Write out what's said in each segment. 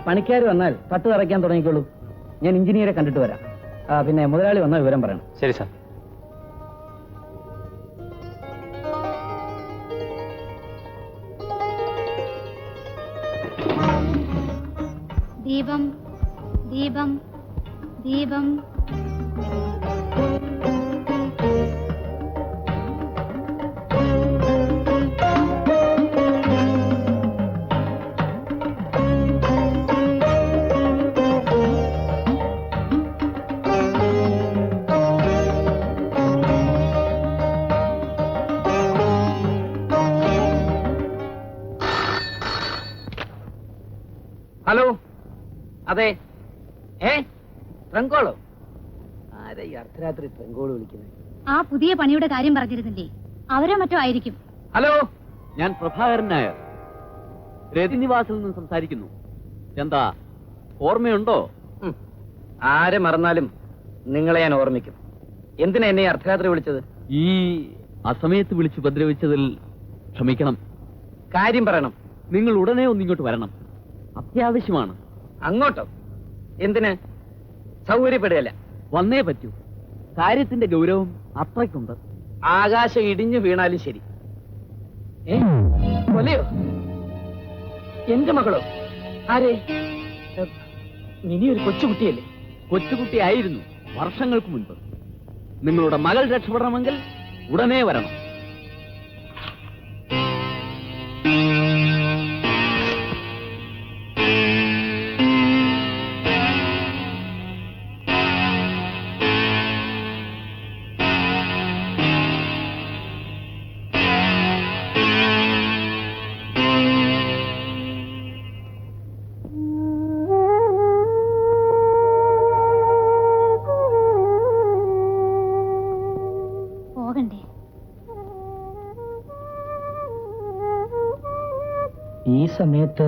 പണിക്കാർ വന്നാൽ തട്ട് തറയ്ക്കാൻ തുടങ്ങിക്കോളൂ. ഞാൻ എഞ്ചിനീയറെ കണ്ടിട്ട് വരാം. പിന്നെ മുതലാളി വന്നാൽ വിവരം പറയണം. ശരി സാർ. ദീപം ദീപം ദീപം. ഹലോ, അതെ. ട്രങ്കോളോ? ആരാ ഈ അർദ്ധരാത്രി ട്രങ്കോള് വിളിക്കുന്നത്? ആ പുതിയ പണിയുടെ കാര്യം പറഞ്ഞിരുന്നില്ലേ, അവരോ മറ്റോ ആയിരിക്കും. ഹലോ, ഞാൻ പ്രഭാകരൻ നായർ, രതിനിവാസിൽ നിന്ന് സംസാരിക്കുന്നു. എന്താ, ഓർമ്മയുണ്ടോ? ആരെ മറന്നാലും നിങ്ങളെ ഞാൻ ഓർമ്മിക്കും. എന്തിനാ എന്നെ അർദ്ധരാത്രി വിളിച്ചത്? ഈ അസമയത്ത് വിളിച്ച് ഉപദ്രവിച്ചതിൽ ക്ഷമിക്കണം. കാര്യം പറയണം. നിങ്ങൾ ഉടനെ ഒന്നിങ്ങോട്ട് വരണം, അത്യാവശ്യമാണ്. അങ്ങോട്ടോ? എന്തിന്? സൗകര്യപ്പെടുകയല്ല. വന്നേ പറ്റൂ, കാര്യത്തിന്റെ ഗൗരവം അത്രയ്ക്കുണ്ട്. ആകാശം ഇടിഞ്ഞു വീണാലും ശരി. കൊലയോ? എന്റെ മകളോ? ആരെ? മിനി ഒരു കൊച്ചുകുട്ടിയല്ലേ? കൊച്ചുകുട്ടിയായിരുന്നു വർഷങ്ങൾക്ക് മുൻപ്. നിങ്ങളുടെ മകൾ രക്ഷപ്പെടണമെങ്കിൽ ഉടനെ വരണം. ഈ സമയത്ത്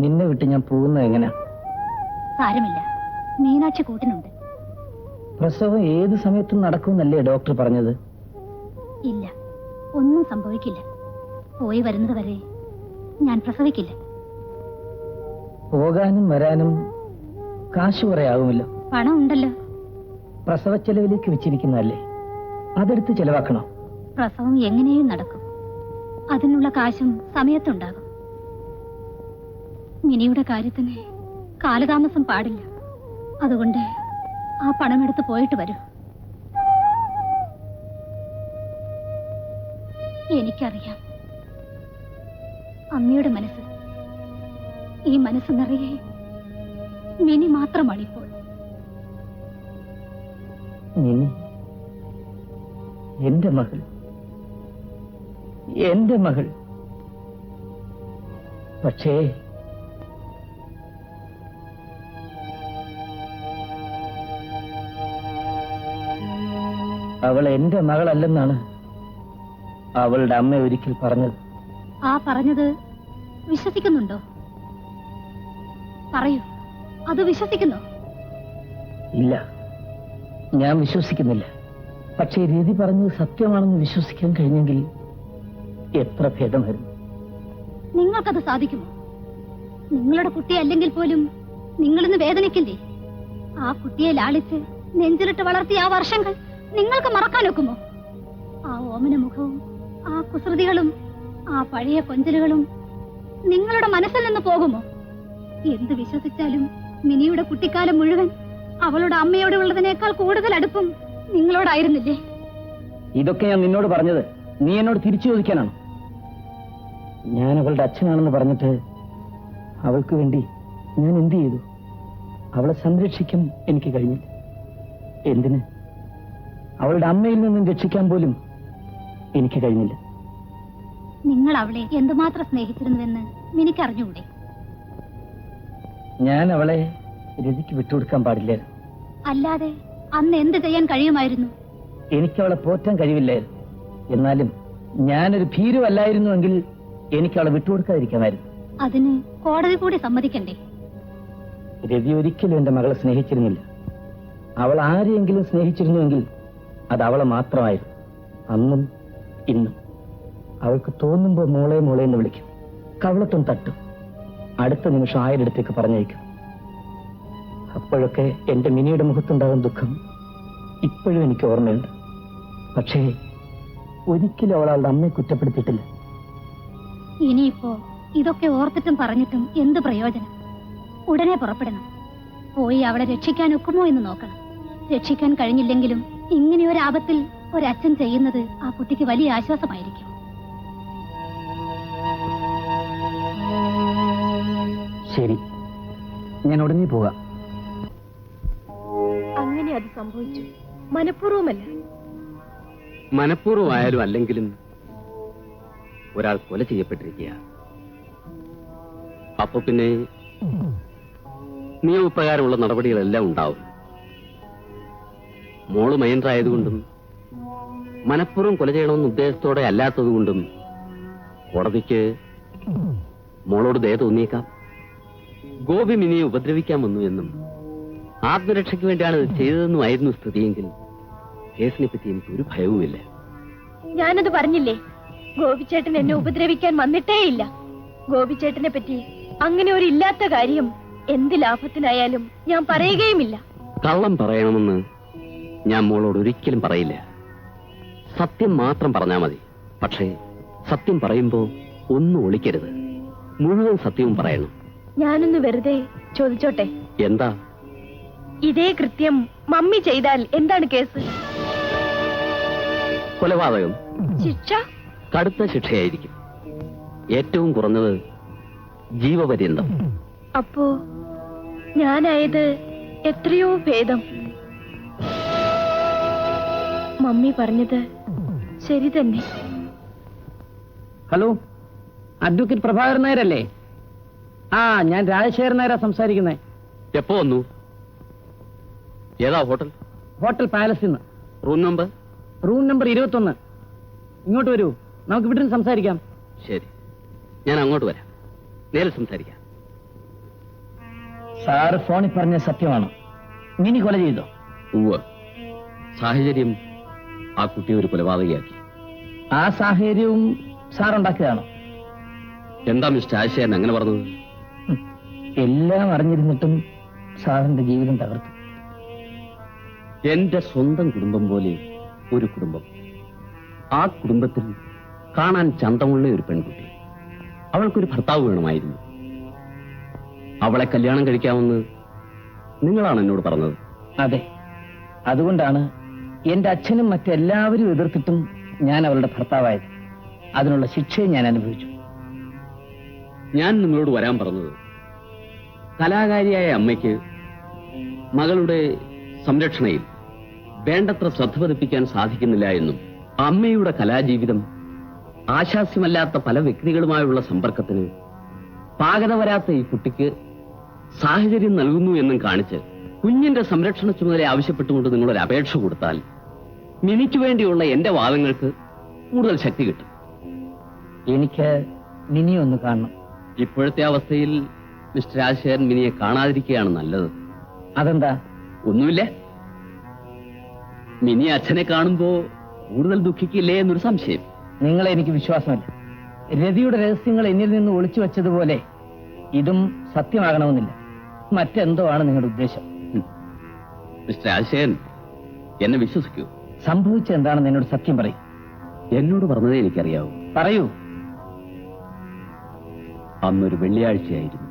നിന്നെ വിട്ട് ഞാൻ പോകുന്നത് എങ്ങനാ? സാരമില്ല, മീനാക്ഷി കൂട്ടിനുണ്ട്. പ്രസവം ഏത് സമയത്തും നടക്കുമെന്നല്ലേ ഡോക്ടർ പറഞ്ഞത്? ഇല്ല, ഒന്നും സംഭവിക്കില്ല. പോയി വരുന്നത് വരെ ഞാൻ പ്രസവിക്കില്ല. പോകാനും വരാനും കാശ് കുറെ ആകുമല്ലോ. പണം ഉണ്ടല്ലോ. പ്രസവ ചെലവിലേക്ക് വെച്ചിരിക്കുന്നതല്ലേ, അതെടുത്ത് ചെലവാക്കണോ? പ്രസവം എങ്ങനെയും നടക്കും. അതിനുള്ള കാശും സമയത്തുണ്ടാകും. മിനിയുടെ കാര്യത്തിന് കാലതാമസം പാടില്ല. അതുകൊണ്ട് ആ പണമെടുത്ത് പോയിട്ട് വരൂ. എനിക്കറിയാം അമ്മയുടെ മനസ്സ്. ഈ മനസ്സ് നിറയെ മിനി മാത്രമാണിപ്പോൾ. മിനി എന്റെ മകൾ, എന്റെ മകൾ. പക്ഷേ അവൾ എന്റെ മകളല്ലെന്നാണ് അവളുടെ അമ്മ ഒരിക്കൽ പറഞ്ഞത്. ആ പറഞ്ഞത് വിശ്വസിക്കുന്നുണ്ടോ? പറയൂ, അത് വിശ്വസിക്കുന്നോ? ഇല്ല, ഞാൻ വിശ്വസിക്കുന്നില്ല. പക്ഷേ രീതി പറഞ്ഞത് സത്യമാണെന്ന് വിശ്വസിക്കാൻ കഴിഞ്ഞെങ്കിൽ എത്ര ഭേദമായിരുന്നു. നിങ്ങൾക്കത് സാധിക്കുമോ? നിങ്ങളുടെ കുട്ടി അല്ലെങ്കിൽ പോലും നിങ്ങളിന്ന് വേദനിക്കില്ലേ? ആ കുട്ടിയെ ലാളിച്ച് നെഞ്ചിലിട്ട് വളർത്തിയ ആ വർഷങ്ങൾ നിങ്ങൾക്ക് മറക്കാൻ ഒക്കുമോ? ആ ഓമന മുഖവും ആ കുസൃതികളും ആ പഴയ കൊഞ്ചലുകളും നിങ്ങളുടെ മനസ്സിൽ നിന്ന് പോകുമോ? എന്ത് വിശ്വസിച്ചാലും മിനിയുടെ കുട്ടിക്കാലം മുഴുവൻ അവളുടെ അമ്മയോട് ഉള്ളതിനേക്കാൾ കൂടുതൽ അടുപ്പം നിങ്ങളോടായിരുന്നില്ലേ? ഇതൊക്കെ ഞാൻ നിന്നോട് പറഞ്ഞത് നീ എന്നോട് തിരിച്ചു ചോദിക്കാനാണ്. ഞാൻ അവളുടെ അച്ഛനാണെന്ന് പറഞ്ഞിട്ട് അവൾക്ക് വേണ്ടി ഞാൻ എന്ത് ചെയ്തു? അവളെ സംരക്ഷിക്കാൻ എനിക്ക് കഴിഞ്ഞില്ല. എന്തിന്? അവളുടെ അമ്മയിൽ നിന്നും രക്ഷിക്കാൻ പോലും എനിക്ക് കഴിഞ്ഞില്ല. നിങ്ങൾ അവളെ എന്തുമാത്രം സ്നേഹിച്ചിരുന്നുവെന്ന് എനിക്കറിഞ്ഞൂടെ? ഞാൻ അവളെ രതിക്ക് വിട്ടുകൊടുക്കാൻ പാടില്ലായിരുന്നു. അല്ലാതെ അന്ന് എന്ത് ചെയ്യാൻ കഴിയുമായിരുന്നു? എനിക്ക് അവളെ പോറ്റാൻ കഴിവില്ലായിരുന്നു. എന്നാലും ഞാനൊരു ഭീരുവല്ലായിരുന്നുവെങ്കിൽ എനിക്ക് അവളെ വിട്ടുകൊടുക്കാതിരിക്കാമായിരുന്നു. അതിന് കോടതി കൂടി സമ്മതിക്കണ്ടേ? രതി ഒരിക്കലും എന്റെ മകളെ സ്നേഹിച്ചിരുന്നില്ല. അവൾ ആരെയെങ്കിലും സ്നേഹിച്ചിരുന്നുവെങ്കിൽ അത് അവളെ മാത്രമായിരുന്നു. അന്നും ഇന്നും അവൾക്ക് തോന്നുമ്പോ മോളെ മോളെ എന്ന് വിളിക്കും, കവളത്തും തട്ടും. അടുത്ത നിമിഷം ആയിരടുത്തേക്ക് പറഞ്ഞയക്കും. അപ്പോഴൊക്കെ എന്റെ മിനിയുടെ മുഖത്തുണ്ടാകുന്ന ദുഃഖം ഇപ്പോഴും എനിക്ക് ഓർമ്മയുണ്ട്. പക്ഷേ ഒരിക്കലും അവൾ അവളുടെ അമ്മയെ കുറ്റപ്പെടുത്തിയിട്ടില്ല. ഇനിയിപ്പോ ഇതൊക്കെ ഓർത്തിട്ടും പറഞ്ഞിട്ടും എന്ത് പ്രയോജനം? ഉടനെ പുറപ്പെടണം. പോയി അവളെ രക്ഷിക്കാൻ ഒക്കുമോ എന്ന് നോക്കണം. രക്ഷിക്കാൻ കഴിഞ്ഞില്ലെങ്കിലും ഇങ്ങനെയൊരാപത്തിൽ ഒരച്ഛൻ ചെയ്യുന്നത് ആ കുട്ടിക്ക് വലിയ ആശ്വാസമായിരിക്കും. ശരി, ഞാൻ ഉടനെ പോകാം. അങ്ങനെ അത് സംഭവിച്ചു. മനഃപൂർവ്വമല്ല. മനഃപൂർവ്വമായാലും അല്ലെങ്കിലും ഒരാൾ കൊല ചെയ്യപ്പെട്ടിരിക്കുക. അപ്പൊ പിന്നെ നിയമപ്രകാരമുള്ള നടപടികളെല്ലാം ഉണ്ടാവും. മോള് മൈൻഡറായതുകൊണ്ടും മനഃപൂർവ്വം കൊല ചെയ്യണമെന്ന് ഉദ്ദേശത്തോടെ അല്ലാത്തതുകൊണ്ടും കോടതിക്ക് മോളോട് ദയ തോന്നിയേക്കാം. ഗോപി മിനിയെ ഉപദ്രവിക്കാൻ വന്നു എന്നും ആത്മരക്ഷയ്ക്ക് വേണ്ടിയാണ് ഇത് ചെയ്തതെന്നുമായിരുന്നു സ്ഥിതിയെങ്കിൽ കേസിനെ പറ്റി എനിക്കൊരു ഭയവുമില്ല. ഞാനത് പറഞ്ഞില്ലേ, ഗോപിച്ചേട്ടൻ എന്നെ ഉപദ്രവിക്കാൻ വന്നിട്ടേയില്ല. ഗോപിച്ചേട്ടനെ പറ്റി അങ്ങനെ ഒരു ഇല്ലാത്ത കാര്യം എന്ത് ലാഭത്തിനായാലും ഞാൻ പറയുകയുമില്ല. കള്ളം പറയണമെന്ന് ഞാൻ മോളോട് ഒരിക്കലും പറയില്ല. സത്യം മാത്രം പറഞ്ഞാൽ മതി. പക്ഷേ സത്യം പറയുമ്പോ ഒന്നും ഒളിക്കരുത്. മുഴുവൻ സത്യവും പറയണം. ഞാനൊന്ന് വെറുതെ ചോദിച്ചോട്ടെ? എന്താ? ഇതേ കൃത്യം മമ്മി ചെയ്താൽ എന്താണ് കേസ്? കൊലപാതകം. ശിക്ഷ? കടുത്ത ശിക്ഷയായിരിക്കും. ഏറ്റവും കുറഞ്ഞത് ജീവപര്യന്തം. അപ്പോ ഞാനായത് എത്രയോ ഭേദം. മമ്മി പറഞ്ഞത് ശരി തന്നെ. ഹലോ, അഡ്വക്കേറ്റ് പ്രഭാകരൻ നായരല്ലേ? ഞാൻ രാജശേഖരൻ നായരാ സംസാരിക്കുന്നത്. എപ്പോ വന്നു? ഏതാ ഹോട്ടൽ? ഹോട്ടൽ പാലസിൽ നിന്ന്. Room number? Room number 21. ഇങ്ങോട്ട് വരൂ, നമുക്ക് ഇവിടെ നിന്ന് സംസാരിക്കാം. ശരി, ഞാൻ അങ്ങോട്ട് വരാം. നേരിൽ സംസാരിക്കാം. സാറ് ഫോണിൽ പറഞ്ഞ സത്യമാണ്. മിനി കൊല ചെയ്തോ? ഉവ്വ്. സാഹചര്യം ആ കുട്ടിയെ ഒരു കൊലപാതകയാക്കി. ആ സാഹചര്യവും സാറുണ്ടാക്കിയതാണോ? എന്താ മിസ്റ്റർ ആശയൻ അങ്ങനെ പറഞ്ഞത്? എല്ലാം അറിഞ്ഞിരുന്നിട്ടും സാറിന്റെ ജീവിതം തകർത്തു. എന്റെ സ്വന്തം കുടുംബം പോലെ ഒരു കുടുംബം. ആ കുടുംബത്തിൽ കാണാൻ ചന്തമുള്ള ഒരു പെൺകുട്ടി. അവൾക്കൊരു ഭർത്താവ് വേണമായിരുന്നു. അവളെ കല്യാണം കഴിക്കാമെന്ന് നിങ്ങളാണ് എന്നോട് പറഞ്ഞത്. അതെ, അതുകൊണ്ടാണ് എന്റെ അച്ഛനും മറ്റെല്ലാവരും എതിർത്തിട്ടും ഞാൻ അവളുടെ ഭർത്താവായത്. അതിനുള്ള ശിക്ഷയെ ഞാൻ അനുഭവിച്ചു. ഞാൻ നിങ്ങളോട് വരാൻ പറഞ്ഞത് കലാകാരിയായ അമ്മയ്ക്ക് മകളുടെ സംരക്ഷണയിൽ വേണ്ടത്ര ശ്രദ്ധ പതിപ്പിക്കാൻ സാധിക്കുന്നില്ല എന്നും അമ്മയുടെ കലാജീവിതം ആശാസ്യമല്ലാത്ത പല വ്യക്തികളുമായുള്ള സമ്പർക്കത്തിന് പാകത വരാത്ത ഈ കുട്ടിക്ക് സാഹചര്യം നൽകുന്നു എന്നും കാണിച്ച് കുഞ്ഞിന്റെ സംരക്ഷണ ചുമതല ആവശ്യപ്പെട്ടുകൊണ്ട് നിങ്ങളൊരു അപേക്ഷ കൊടുത്താൽ മിനിക്ക് വേണ്ടിയുള്ള എന്റെ വാദങ്ങൾക്ക് കൂടുതൽ ശക്തി കിട്ടും. എനിക്ക് മിനിയെ ഒന്ന് കാണണം. ഇപ്പോഴത്തെ അവസ്ഥയിൽ മിസ്റ്റർ രാജശേഖരൻ മിനിയെ കാണാതിരിക്കുകയാണ് നല്ലത്. അതെന്താ? ഒന്നുമില്ല. മിനി അച്ഛനെ കാണുമ്പോ കൂടുതൽ ദുഃഖിക്കില്ലേ എന്നൊരു സംശയം. നിങ്ങളെ എനിക്ക് വിശ്വാസമല്ല. രതിയുടെ രഹസ്യങ്ങൾ എന്നിൽ നിന്ന് ഒളിച്ചു വെച്ചതുപോലെ ഇതും സത്യമാകണമെന്നില്ല. മറ്റെന്തോ ആണ് നിങ്ങളുടെ ഉദ്ദേശം. മിസ്റ്റർ രാജശേഖരൻ, എന്നെ വിശ്വസിക്കൂ. സംഭവിച്ച എന്താണെന്ന് എന്നോട് സത്യം പറയൂ. എന്നോട് പറഞ്ഞതേ എനിക്കറിയാവൂ. പറയൂ. അന്നൊരു വെള്ളിയാഴ്ചയായിരുന്നു.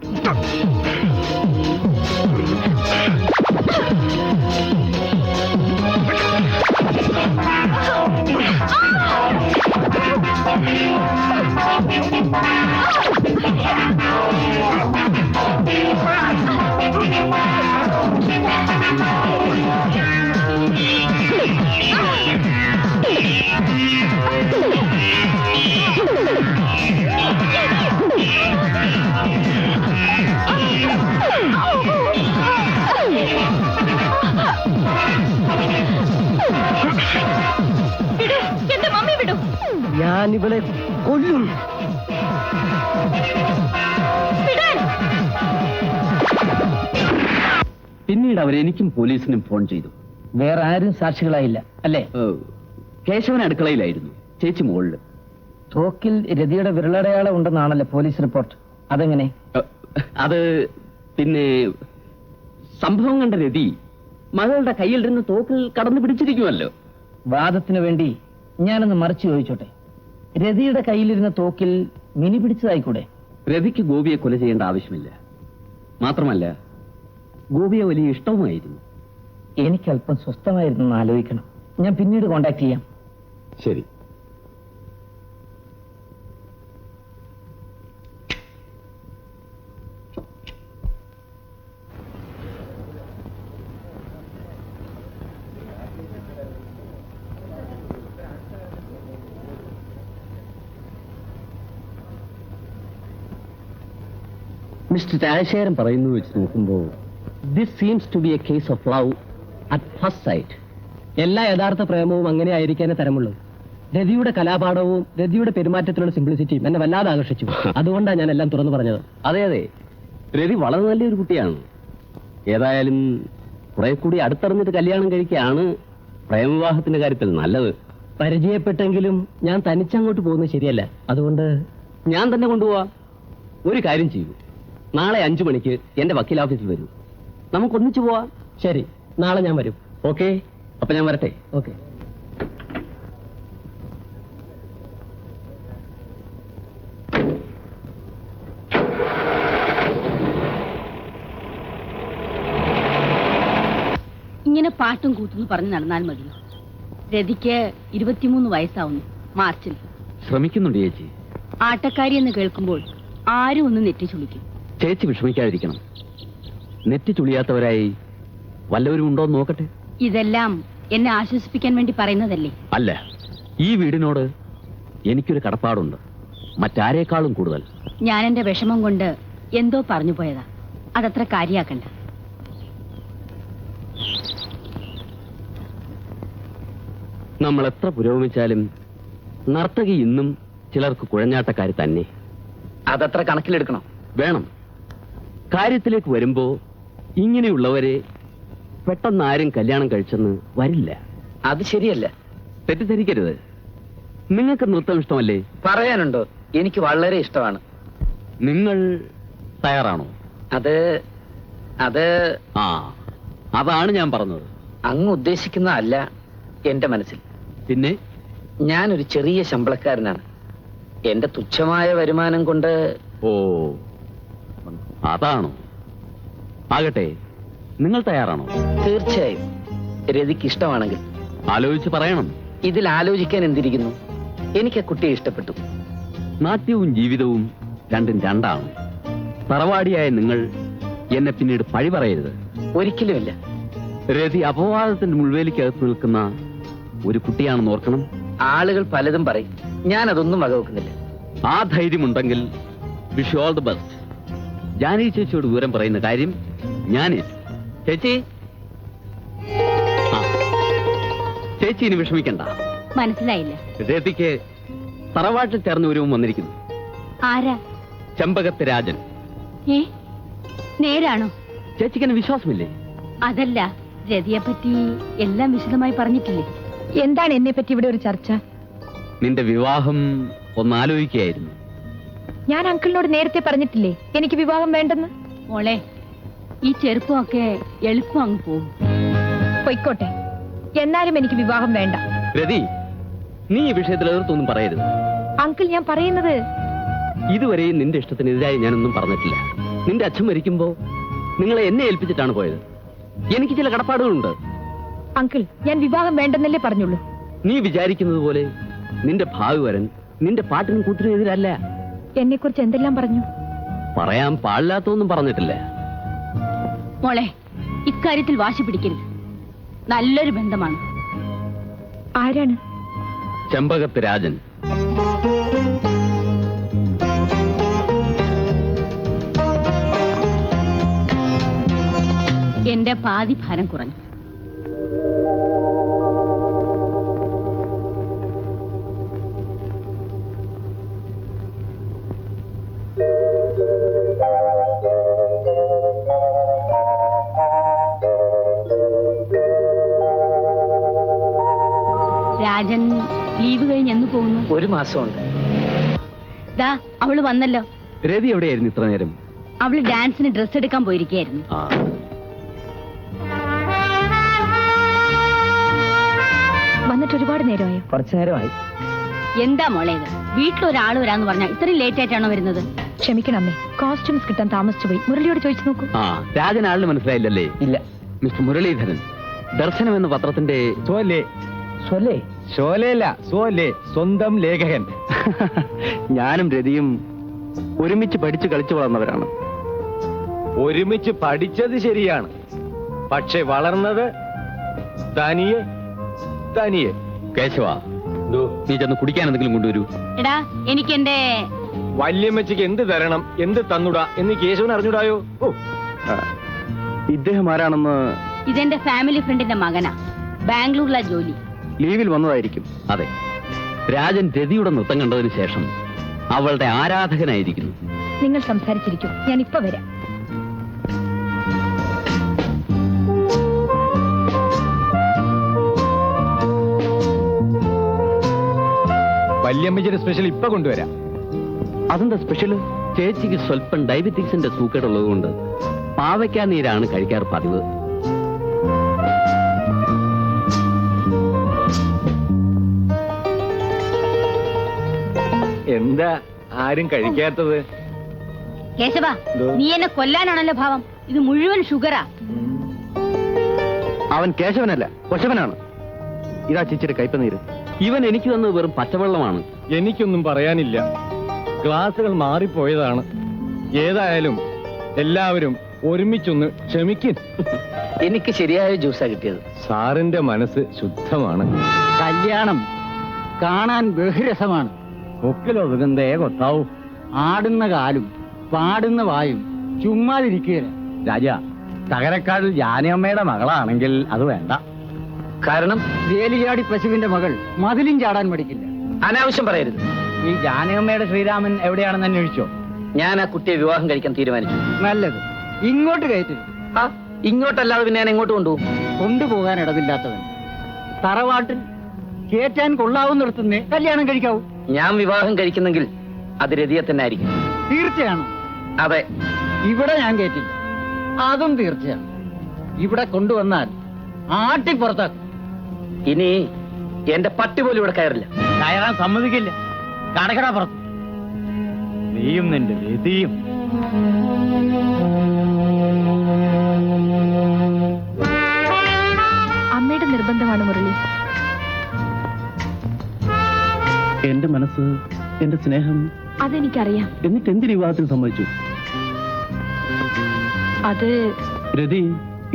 എന്റെ മമ്മി വിടും. ഞാനിവളെ കൊല്ലും. പിന്നീട് അവരെനിക്കും പോലീസിനും ഫോൺ ചെയ്തു. വേറെ ആരും സാക്ഷികളായില്ല അല്ലേ? കേശവൻ അടുക്കളയിലായിരുന്നു, ചേച്ചി മുകളിൽ. തോക്കിൽ രതിയുടെ വിരലടയാളം ഉണ്ടെന്നാണല്ലോ പോലീസ് റിപ്പോർട്ട്. അതെങ്ങനെ? അത് പിന്നെ സംഭവം കണ്ട രതി മകളുടെ കയ്യിലിരുന്ന് തോക്കിൽ കടന്നു പിടിച്ചിരിക്കുമല്ലോ. വാദത്തിന് വേണ്ടി ഞാനൊന്ന് മറിച്ച് ചോദിച്ചോട്ടെ, രതിയുടെ കയ്യിലിരുന്ന തോക്കിൽ മിനി പിടിച്ചതായിക്കൂടെ? രതിക്ക് ഗോപിയെ കൊല ചെയ്യേണ്ട ആവശ്യമില്ല. മാത്രമല്ല, ഗോപിയെ വലിയ ഇഷ്ടവുമായിരുന്നു. എനിക്ക് അല്പം സ്വസ്ഥമായിരുന്നു ആലോചിക്കണം. ഞാൻ പിന്നീട് കോണ്ടാക്ട് ചെയ്യാം. ശരി. മിസ്റ്റർ രാജശേഖരൻ പറയുന്നു വെച്ച് നോക്കുമ്പോൾ this seems to be a case of love at first sight. എല്ലാ യഥാർത്ഥ പ്രേമവും അങ്ങനെ ആയിരിക്കാനേ തരമുള്ളൂ. രതിയുടെ കലാപാഠവും രതിയുടെ പെരുമാറ്റത്തിലുള്ള സിംപ്ലിസിറ്റിയും എന്നെ വല്ലാതെ ആകർഷിച്ചു. അതുകൊണ്ടാണ് ഞാൻ എല്ലാം തുറന്നു പറഞ്ഞത്. അതെ അതെ, രതി വളരെ നല്ലൊരു കുട്ടിയാണ്. ഏതായാലും കുറെ കൂടി അടുത്തറിഞ്ഞിട്ട് കല്യാണം കഴിക്കുകയാണ് പ്രേമവിവാഹത്തിന്റെ കാര്യത്തിൽ നല്ലത്. പരിചയപ്പെട്ടെങ്കിലും ഞാൻ തനിച്ചങ്ങോട്ട് പോകുന്നത് ശരിയല്ല. അതുകൊണ്ട് ഞാൻ തന്നെ കൊണ്ടുപോവാം. ഒരു കാര്യം ചെയ്യൂ, നാളെ 5 മണിക്ക് എന്റെ വക്കീൽ ഓഫീസിൽ വരൂ. നമുക്ക് ഒന്നിച്ചു പോവാം. ശരി, നാളെ ഞാൻ വരും. ഓക്കെ, അപ്പൊ ഞാൻ വരട്ടെ. ഓക്കെ. ഇങ്ങനെ പാട്ടും കൂത്തുന്നു പറഞ്ഞ് നടന്നാൽ മതിയോ? രതിക്ക് 23 വയസ്സാവുന്നു മാർച്ചിൽ. ശ്രമിക്കുന്നുണ്ട് ചേച്ചി. ആട്ടക്കാരി എന്ന് കേൾക്കുമ്പോൾ ആരും ഒന്ന് നെറ്റി ചുളിക്കും. ചേച്ചി വിഷമിക്കാതിരിക്കണം. നെറ്റി ചുളിയാത്തവരായി വല്ലവരും ഉണ്ടോന്ന് നോക്കട്ടെ. ഇതെല്ലാം എന്നെ ആശ്വസിപ്പിക്കാൻ വേണ്ടി പറയുന്നതല്ലേ? അല്ല, ഈ വീടിനോട് എനിക്കൊരു കടപ്പാടുണ്ട്, മറ്റാരേക്കാളും കൂടുതൽ. ഞാൻ എന്റെ വിഷമം കൊണ്ട് എന്തോ പറഞ്ഞു പോയതാ. അതത്ര കാര്യാക്കണ്ട. നമ്മൾ എത്ര പുരോഗമിച്ചാലും നർത്തകി ഇന്നും ചിലർക്ക് കുഴഞ്ഞാട്ടക്കാരി തന്നെ. അതത്ര കണക്കിലെടുക്കണം. വേണം. കാര്യത്തിലേക്ക് വരുമ്പോ ഇങ്ങനെയുള്ളവരെ പെട്ടെന്ന് ആരും കല്യാണം കഴിച്ചെന്ന് വരില്ല. അത് ശരിയല്ല. തെറ്റിദ്ധരിക്കരുത്. നിങ്ങൾക്ക് നൃത്തം ഇഷ്ടമല്ലേ? പറയാനുണ്ടോ? എനിക്ക് വളരെ ഇഷ്ടമാണ്. നിങ്ങൾ തയ്യാറാണോ? അത് ആ, അതാണ് ഞാൻ പറഞ്ഞത്. അങ്ങ് ഉദ്ദേശിക്കുന്ന അല്ല എന്റെ മനസ്സിൽ. പിന്നെ ഞാനൊരു ചെറിയ ശമ്പളക്കാരനാണ്. എന്റെ തുച്ഛമായ വരുമാനം കൊണ്ട്. ഓ, അതാണോ? ആകട്ടെ, നിങ്ങൾ തയ്യാറാണോ? തീർച്ചയായും. രതിക്ക് ഇഷ്ടമാണെങ്കിൽ ആലോചിച്ച് പറയണം. ഇതിൽ ആലോചിക്കാൻ എന്തിരിക്കുന്നു? എനിക്ക് ആ കുട്ടിയെ ഇഷ്ടപ്പെട്ടു. നാട്യവും ജീവിതവും രണ്ടും രണ്ടാണ്. തറവാടിയായ നിങ്ങൾ എന്നെ പിന്നീട് പഴി പറയരുത്. ഒരിക്കലുമില്ല. രതി അപവാദത്തിന്റെ മുൾവേലിക്കകത്ത് നിൽക്കുന്ന ഒരു കുട്ടിയാണെന്ന് ഓർക്കണം. ആളുകൾ പലതും പറയും, ഞാൻ അതൊന്നും വകവെക്കുന്നില്ല. ആ ധൈര്യമുണ്ടെങ്കിൽ wish all the best. Janaki ചേച്ചിയോട് വിവരം പറയുന്ന കാര്യം ഞാൻ ചേച്ചി. ചേച്ചി ഇനി വിഷമിക്കണ്ട. മനസ്സിലായില്ല. രതിക്ക് തറവാട്ടിൽ ചേർന്ന് ഒരുവും വന്നിരിക്കുന്നു. ആരാ? ചെമ്പകത്ത് രാജൻ. നേരാണോ? ചേച്ചിക്ക് വിശ്വാസമില്ലേ? അതല്ല, രതിയെ പറ്റി എല്ലാം വിശദമായി പറഞ്ഞിട്ടില്ലേ? എന്താണ് എന്നെ പറ്റി ഇവിടെ ഒരു ചർച്ച? നിന്റെ വിവാഹം ഒന്നാലോചിക്കുകയായിരുന്നു. ഞാൻ അങ്കിളിനോട് നേരത്തെ പറഞ്ഞിട്ടില്ലേ എനിക്ക് വിവാഹം വേണ്ടെന്ന്? മോളെ, ഈ ചെറുപ്പമൊക്കെ എളുപ്പം അങ്ങ് പോകും. പൊയ്ക്കോട്ടെ, എന്നാലും എനിക്ക് വിവാഹം വേണ്ട. രതി, നീ ഈ വിഷയത്തിൽ എതിർത്തൊന്നും പറയരുത്. അങ്കിൾ, ഞാൻ പറയുന്നത്. ഇതുവരെയും നിന്റെ ഇഷ്ടത്തിനെതിരായി ഞാനൊന്നും പറഞ്ഞിട്ടില്ല. നിന്റെ അച്ഛൻ മരിക്കുമ്പോ നിങ്ങളെ എന്നെ ഏൽപ്പിച്ചിട്ടാണ് പോയത്. എനിക്ക് ചില കടപ്പാടുകളുണ്ട്. അങ്കിൾ, ഞാൻ വിവാഹം വേണ്ടെന്നല്ലേ പറഞ്ഞുള്ളൂ. നീ വിചാരിക്കുന്നത് പോലെ നിന്റെ ഭാവി വരൻ നിന്റെ പാട്ടിനും കൂട്ടിനും എതിരല്ല. എന്നെ കുറിച്ച് എന്തെല്ലാം പറഞ്ഞു? പറയാൻ പാടില്ലാത്തൊന്നും പറഞ്ഞിട്ടില്ല. മോളെ, ഇക്കാര്യത്തിൽ വാശി പിടിക്കരുത്. നല്ലൊരു ബന്ധമാണ്. ആരാണ്? ചെമ്പകത്ത് രാജൻ. എന്റെ പാതി ഭാരം കുറഞ്ഞു. രാജൻ ലീവ് കഴിഞ്ഞ് എന്ന് പോകുന്നു? 1 മാസമുണ്ട്. ദാ അവള് വന്നല്ലോ. രതി എവിടെയായിരുന്നു ഇത്ര നേരം? അവള് ഡാൻസിന് ഡ്രസ് എടുക്കാൻ പോയിരിക്കുകയായിരുന്നു. ആ വന്നിട്ട് ഒരുപാട് നേരമായോ? കുറച്ചു നേരമായി. എന്താ മോളെ ഇത്? വീട്ടിലൊരാൾ വരാന്ന് പറഞ്ഞാൽ ഇത്രയും ലേറ്റ് ആയിട്ടാണോ വരുന്നത്? ക്ഷമിക്കണം അമ്മേ, കോസ്റ്റ്യൂംസ് കിട്ടാൻ താമസിച്ചു പോയി. മുരളിയോട് ചോദിച്ചു നോക്കൂ. ആ രാജൻ ആളിന് മനസ്സിലായില്ലല്ലേ? ഇല്ല. മിസ്റ്റർ മുരളീധരൻ, ദർശനം എന്ന പത്രത്തിന്റെ സ്വലേ ഷോലയല്ല, സോലെ, സ്വന്തം ലേഖകൻ. ഞാനും രതിയും ഒരുമിച്ച് പഠിച്ചു കളിച്ചു വളർന്നവരാണ്. ഒരുമിച്ച് പഠിച്ചത് ശരിയാണ്, പക്ഷെ വളർന്നത് തനിയെ തനിയെ. കേശവ, നീ ചെന്ന് കുടിക്കാൻ എന്തെങ്കിലും കൊണ്ടുവരൂ. എടാ, എനിക്ക് എന്റെ വല്യമ്മച്ചിക്ക് എന്ത് തരണം, എന്ത് തന്നുടാ എന്ന് കേശവൻ അറിഞ്ഞൂടായോ? ഓ, ഇദ്ദേഹം ആരാണെന്ന്? ഇതെന്റെ ഫാമിലി ഫ്രണ്ടിന്റെ മകനാ. ബാംഗ്ലൂരിലാ ജോലി. ലീവിൽ വന്നതായിരിക്കും. അതെ, രാജൻ രതിയുടെ നൃത്തം കണ്ടതിന് ശേഷം അവളുടെ ആരാധകനായിരിക്കുന്നു. നിങ്ങൾ സംസാരിച്ചിരിക്കും, ഞാൻ ഇപ്പൊ വരാം. വല്യമ്മച്ചിയുടെ സ്പെഷ്യൽ ഇപ്പൊ കൊണ്ടുവരാം. അതെന്താ സ്പെഷ്യൽ? ചേച്ചിക്ക് സ്വല്പം ഡയബറ്റിക്സിന്റെ സൂക്കേടുള്ളത് കൊണ്ട് പാവയ്ക്കാ നീരാണ് കഴിക്കാറ് പതിവ്. എന്താ ആരും കഴിക്കാത്തത്? കേശവ, നീ എന്നെ കൊല്ലാനാണല്ലോ ഭാവം. ഇത് മുഴുവൻ ഷുഗറാ. അവൻ കേശവനല്ല, കൊശവനാണ്. ഇതാ ചേച്ചിയുടെ കയ്പനീര്. ഇവൻ എനിക്ക് തന്നത് വെറും പച്ചവെള്ളമാണ്. എനിക്കൊന്നും പറയാനില്ല, ക്ലാസുകൾ മാറിപ്പോയതാണ്. ഏതായാലും എല്ലാവരും ഒരുമിച്ചൊന്ന് ക്ഷമിക്കും. എനിക്ക് ശരിയായ ജ്യൂസാ കിട്ടിയത്. സാറിന്റെ മനസ്സ് ശുദ്ധമാണ്. കല്യാണം കാണാൻ ബഹുരസമാണ്. ഒക്കിലൊതുങ്ങന്തേ കൊത്താവും. ആടുന്ന കാലും പാടുന്ന വായും ചുമ്മാതിരിക്കുക. രാജ, തകരക്കാടിൽ ജാനയമ്മയുടെ മകളാണെങ്കിൽ അത് വേണ്ട. കാരണം വേലിചാടി പശുവിന്റെ മകൾ മതിലും ചാടാൻ മടിക്കില്ല. അനാവശ്യം പറയരുത്. ഈ ജാനയമ്മയുടെ ശ്രീരാമൻ എവിടെയാണെന്ന് അന്വേഷിച്ചോ? ഞാൻ ആ കുട്ടിയെ വിവാഹം കഴിക്കാൻ തീരുമാനിച്ചു. നല്ലത്. ഇങ്ങോട്ട് കയറ്റരുത്. ഇങ്ങോട്ടല്ലാതെ പിന്നെ ഞാൻ എങ്ങോട്ട് കൊണ്ടുപോകും? കൊണ്ടുപോകാൻ ഇടവില്ലാത്തവൻ. തറവാട്ടിൽ കേറ്റാൻ കൊള്ളാവുന്നിടത്തുനിന്ന് കല്യാണം കഴിക്കാവൂ. ഞാൻ വിവാഹം കഴിക്കുന്നെങ്കിൽ അത് രതിയെ തന്നെ ആയിരിക്കും. തീർച്ചയാണ്. അതെ, ഇവിടെ ഞാൻ കേറ്റില്ല. അതും തീർച്ചയാണ്. ഇവിടെ കൊണ്ടുവന്നാൽ ആട്ടിപ്പുറത്താക്കും. ഇനി എന്റെ പട്ടി പോലും ഇവിടെ കയറില്ല. കയറാൻ സമ്മതിക്കില്ല. കടകട പുറത്ത്. നീയും നിന്റെ രതിയും. അമ്മയുടെ നിർബന്ധമാണ് മുരളി. എന്റെ മനസ്സ്, എന്റെ സ്നേഹം അതെനിക്കറിയാം. എന്നിട്ട് എന്തിന് വിവാഹത്തിന് സമ്മതിച്ചു? അത് രതി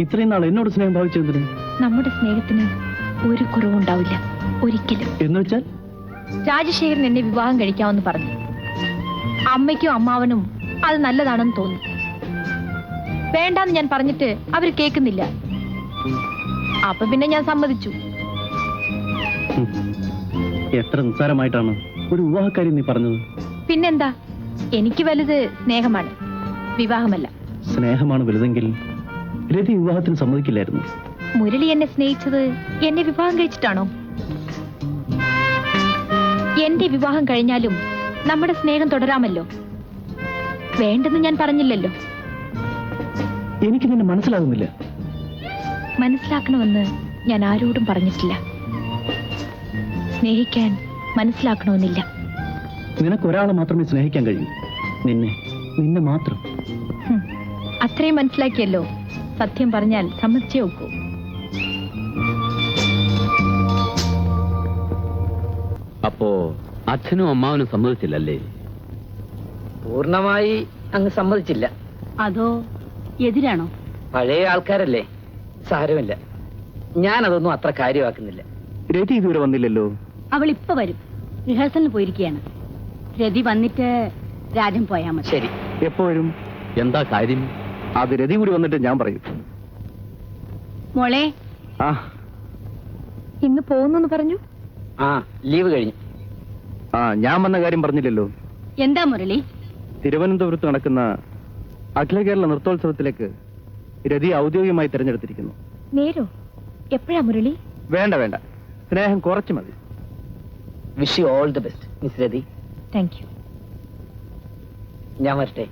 ഇത്രയും നാൾ എന്നോട് സ്നേഹം ഭാവിച്ചതിന്? നമ്മുടെ സ്നേഹത്തിന് ഒരു കുറവുണ്ടാവില്ല, ഒരിക്കലും. എന്ന് വെച്ചാൽ? രാജശേഖരൻ എന്നെ വിവാഹം കഴിക്കാമെന്ന് പറഞ്ഞു. അമ്മയ്ക്കും അമ്മാവനും അത് നല്ലതാണെന്ന് തോന്നി. വേണ്ടാന്ന് ഞാൻ പറഞ്ഞിട്ട് അവര് കേൾക്കുന്നില്ല. അപ്പൊ പിന്നെ ഞാൻ സമ്മതിച്ചു. എത്ര നിസ്സാരമായിട്ടാണ് ഒരു വിവാഹക്കാരി നീ പറഞ്ഞത്. പിന്നെന്താ, എനിക്ക് വലുത് സ്നേഹമാണ്, വിവാഹമല്ല. സ്നേഹമാണ് വലുതെങ്കിൽ രതി വിവാഹത്തിന് സമ്മതിക്കില്ലായിരുന്നു. മുരളി എന്നെ സ്നേഹിച്ചത് എന്നെ വിവാഹം കഴിച്ചിട്ടാണോ? എന്റെ വിവാഹം കഴിഞ്ഞാലും നമ്മുടെ സ്നേഹം തുടരാമല്ലോ. വേണ്ടെന്ന് ഞാൻ പറഞ്ഞില്ലല്ലോ. എനിക്ക് നിന്നെ മനസ്സിലാകുന്നില്ല. മനസ്സിലാക്കണമെന്ന് ഞാൻ ആരോടും പറഞ്ഞിട്ടില്ല. സ്നേഹിക്കാൻ മനസ്സിലാക്കണമെന്നില്ല. നിനക്കൊരാളെ മാത്രമേ സ്നേഹിക്കാൻ കഴിയൂ. നിന്നെ മാത്രം. അത്രയും മനസ്സിലാക്കിയല്ലോ. സത്യം പറഞ്ഞാൽ സമ്മതിച്ചേ ഒക്കൂ. അപ്പോ അച്ഛനും അമ്മാവനും സമ്മതിച്ചില്ലല്ലേ? പൂർണ്ണമായി അങ്ങ് സമ്മതിച്ചില്ല. അതോ എതിരാണോ? പഴയ ആൾക്കാരല്ലേ, സാരമില്ല. ഞാനതൊന്നും അത്ര കാര്യമാക്കുന്നില്ല. രതി ഇതുവരെ വന്നില്ലല്ലോ. അവൾ ഇപ്പൊ വരും. റിഹേഴ്സലിന് പോയിരിക്കുകയാണ്. രതി വന്നിട്ട് രാജൻ പോയാ മതി. ശരി. എപ്പോ വരും? എന്താ കാര്യം? അത് രതി കൂടി വന്നിട്ട് ഞാൻ പറയും. മോളെ, ആ ഇന്ന് പോകുന്നു പറഞ്ഞു. ആ, ലീവ് കഴിഞ്ഞു. ഞാൻ വന്ന കാര്യം പറഞ്ഞില്ലല്ലോ. എന്താ മുരളി? തിരുവനന്തപുരത്ത് നടക്കുന്ന അഖില കേരള നൃത്തോത്സവത്തിലേക്ക് രതി ഔദ്യോഗികമായി തിരഞ്ഞെടുത്തിരിക്കുന്നു. നേരോ? എപ്പോഴാ മുരളി? വേണ്ട, സ്നേഹം കുറച്ച് മതി. Wish you all the best miss Rathi. Thank you. ഞാൻ വരട്ടെ.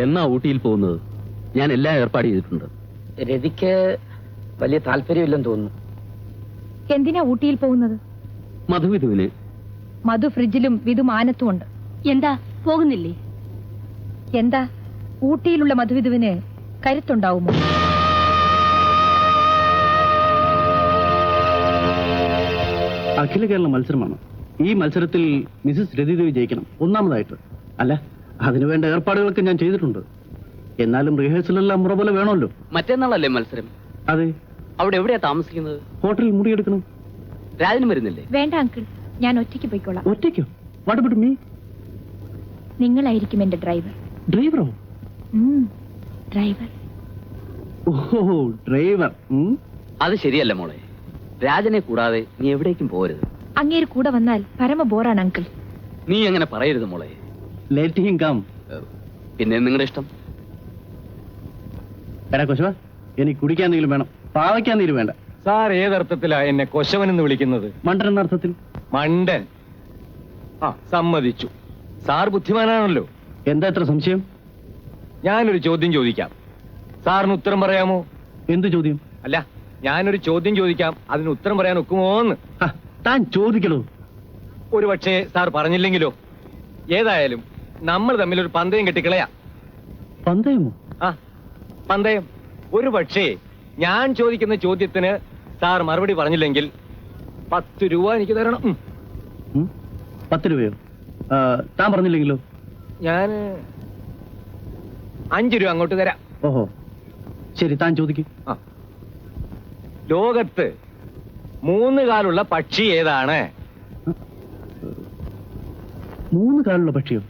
എന്നാ ഊട്ടിയിൽ പോകുന്നത്? ഞാൻ എല്ലാം ഏർപ്പാട് ചെയ്തിട്ടുണ്ട്. രതിക്ക് വലിയ താല്പര്യമില്ലെന്ന് തോന്നുന്നു. എന്തിനാ ഊട്ടിയിൽ പോകുന്നത്? മധുവിധുവിന്. മധു ഫ്രിഡ്ജിലും വിധു മാനത്തും ഉണ്ട്. എന്താ പോകുന്നില്ലേ? എന്താ ഊട്ടിയിലുള്ള മധുവിധുവിന് കരുത്തുണ്ടാവുമോ? അഖില കേരള മത്സരമാണ്. ഈ മത്സരത്തിൽ മിസസ് രതിദേവി ജയിക്കണം, ഒന്നാമതായിട്ട്. അല്ല, അതിനുവേണ്ട ഏർപ്പാടുകളൊക്കെ ഞാൻ ചെയ്തിട്ടുണ്ട്. എന്നാലും റിഹേഴ്സലെല്ലാം മുറ പോലെ വേണമല്ലോ. മറ്റന്നാളല്ലേ മത്സരം? അതെ. അവിടെ എവിടെയാ താമസിക്കുന്നത്? ഹോട്ടലിൽ മുറിയെടുക്കണം. രാജന് വരുന്നില്ലേ? വേണ്ട അങ്കിൾ, ഞാൻ ഒറ്റയ്ക്ക് പോയിക്കോളാം. ഒറ്റയ്ക്കോ? What about me? നിങ്ങളായിരിക്കും എന്റെ ഡ്രൈവർ. ഡ്രൈവറോ? ഡ്രൈവർ. ഓഹോ, ഡ്രൈവർ. അത് ശരിയല്ല മോളെ. രാജനെ കൂടാതെ നീ എവിടേക്കും പോരുത്. അങ്ങേര് കൂടെ വന്നാൽ പരമ ബോറാണ് അങ്കിൾ. നീ അങ്ങനെ പറയരുത് മോളെ. Let him come. പിന്നെ നിങ്ങളുടെ ഇഷ്ടം. എടാ കൊശവ, എനിക്ക് കുടിക്കാൻ എന്തെങ്കിലും വേണം. പാവയ്ക്കാൻ നീര് വേണ്ട. സാർ ഏതർത്ഥത്തിലാ എന്നെ കൊശവൻ എന്ന് വിളിക്കുന്നത്? മണ്ടൻ എന്ന അർത്ഥത്തിൽ. മണ്ടൻ? ആ, സമ്മതിച്ചു. സാർ ബുദ്ധിമാനാണല്ലോ. എന്താ എത്ര സംശയം? ഞാനൊരു ചോദ്യം ചോദിക്കാം, സാറിന് ഉത്തരം പറയാമോ? എന്ത് ചോദ്യം? അല്ല, ഞാനൊരു ചോദ്യം ചോദിക്കാം, അതിന് ഉത്തരം പറയാൻ ഒക്കുമോന്ന്. താൻ ചോദിക്കണോ? ഒരു പക്ഷേ സാർ പറഞ്ഞില്ലെങ്കിലോ? ഏതായാലും നമ്മൾ തമ്മിൽ ഒരു പന്തയം കെട്ടിക്കളയാ. പന്തയമോ? ആ, പന്തയം. ഒരു പക്ഷേ ഞാൻ ചോദിക്കുന്ന ചോദ്യത്തിന് സാർ മറുപടി പറഞ്ഞില്ലെങ്കിൽ 10 രൂപ എനിക്ക് തരണം. 10 രൂപയോ? താൻ പറഞ്ഞില്ലെങ്കിലോ? ഞാൻ 5 രൂപ അങ്ങോട്ട് തരാം. ഓഹോ, ശരി, താൻ ചോദിക്കും. ആ, ലോകത്ത് 3 കാലുള്ള പക്ഷി ഏതാണ്? 3 കാലുള്ള പക്ഷിയോ?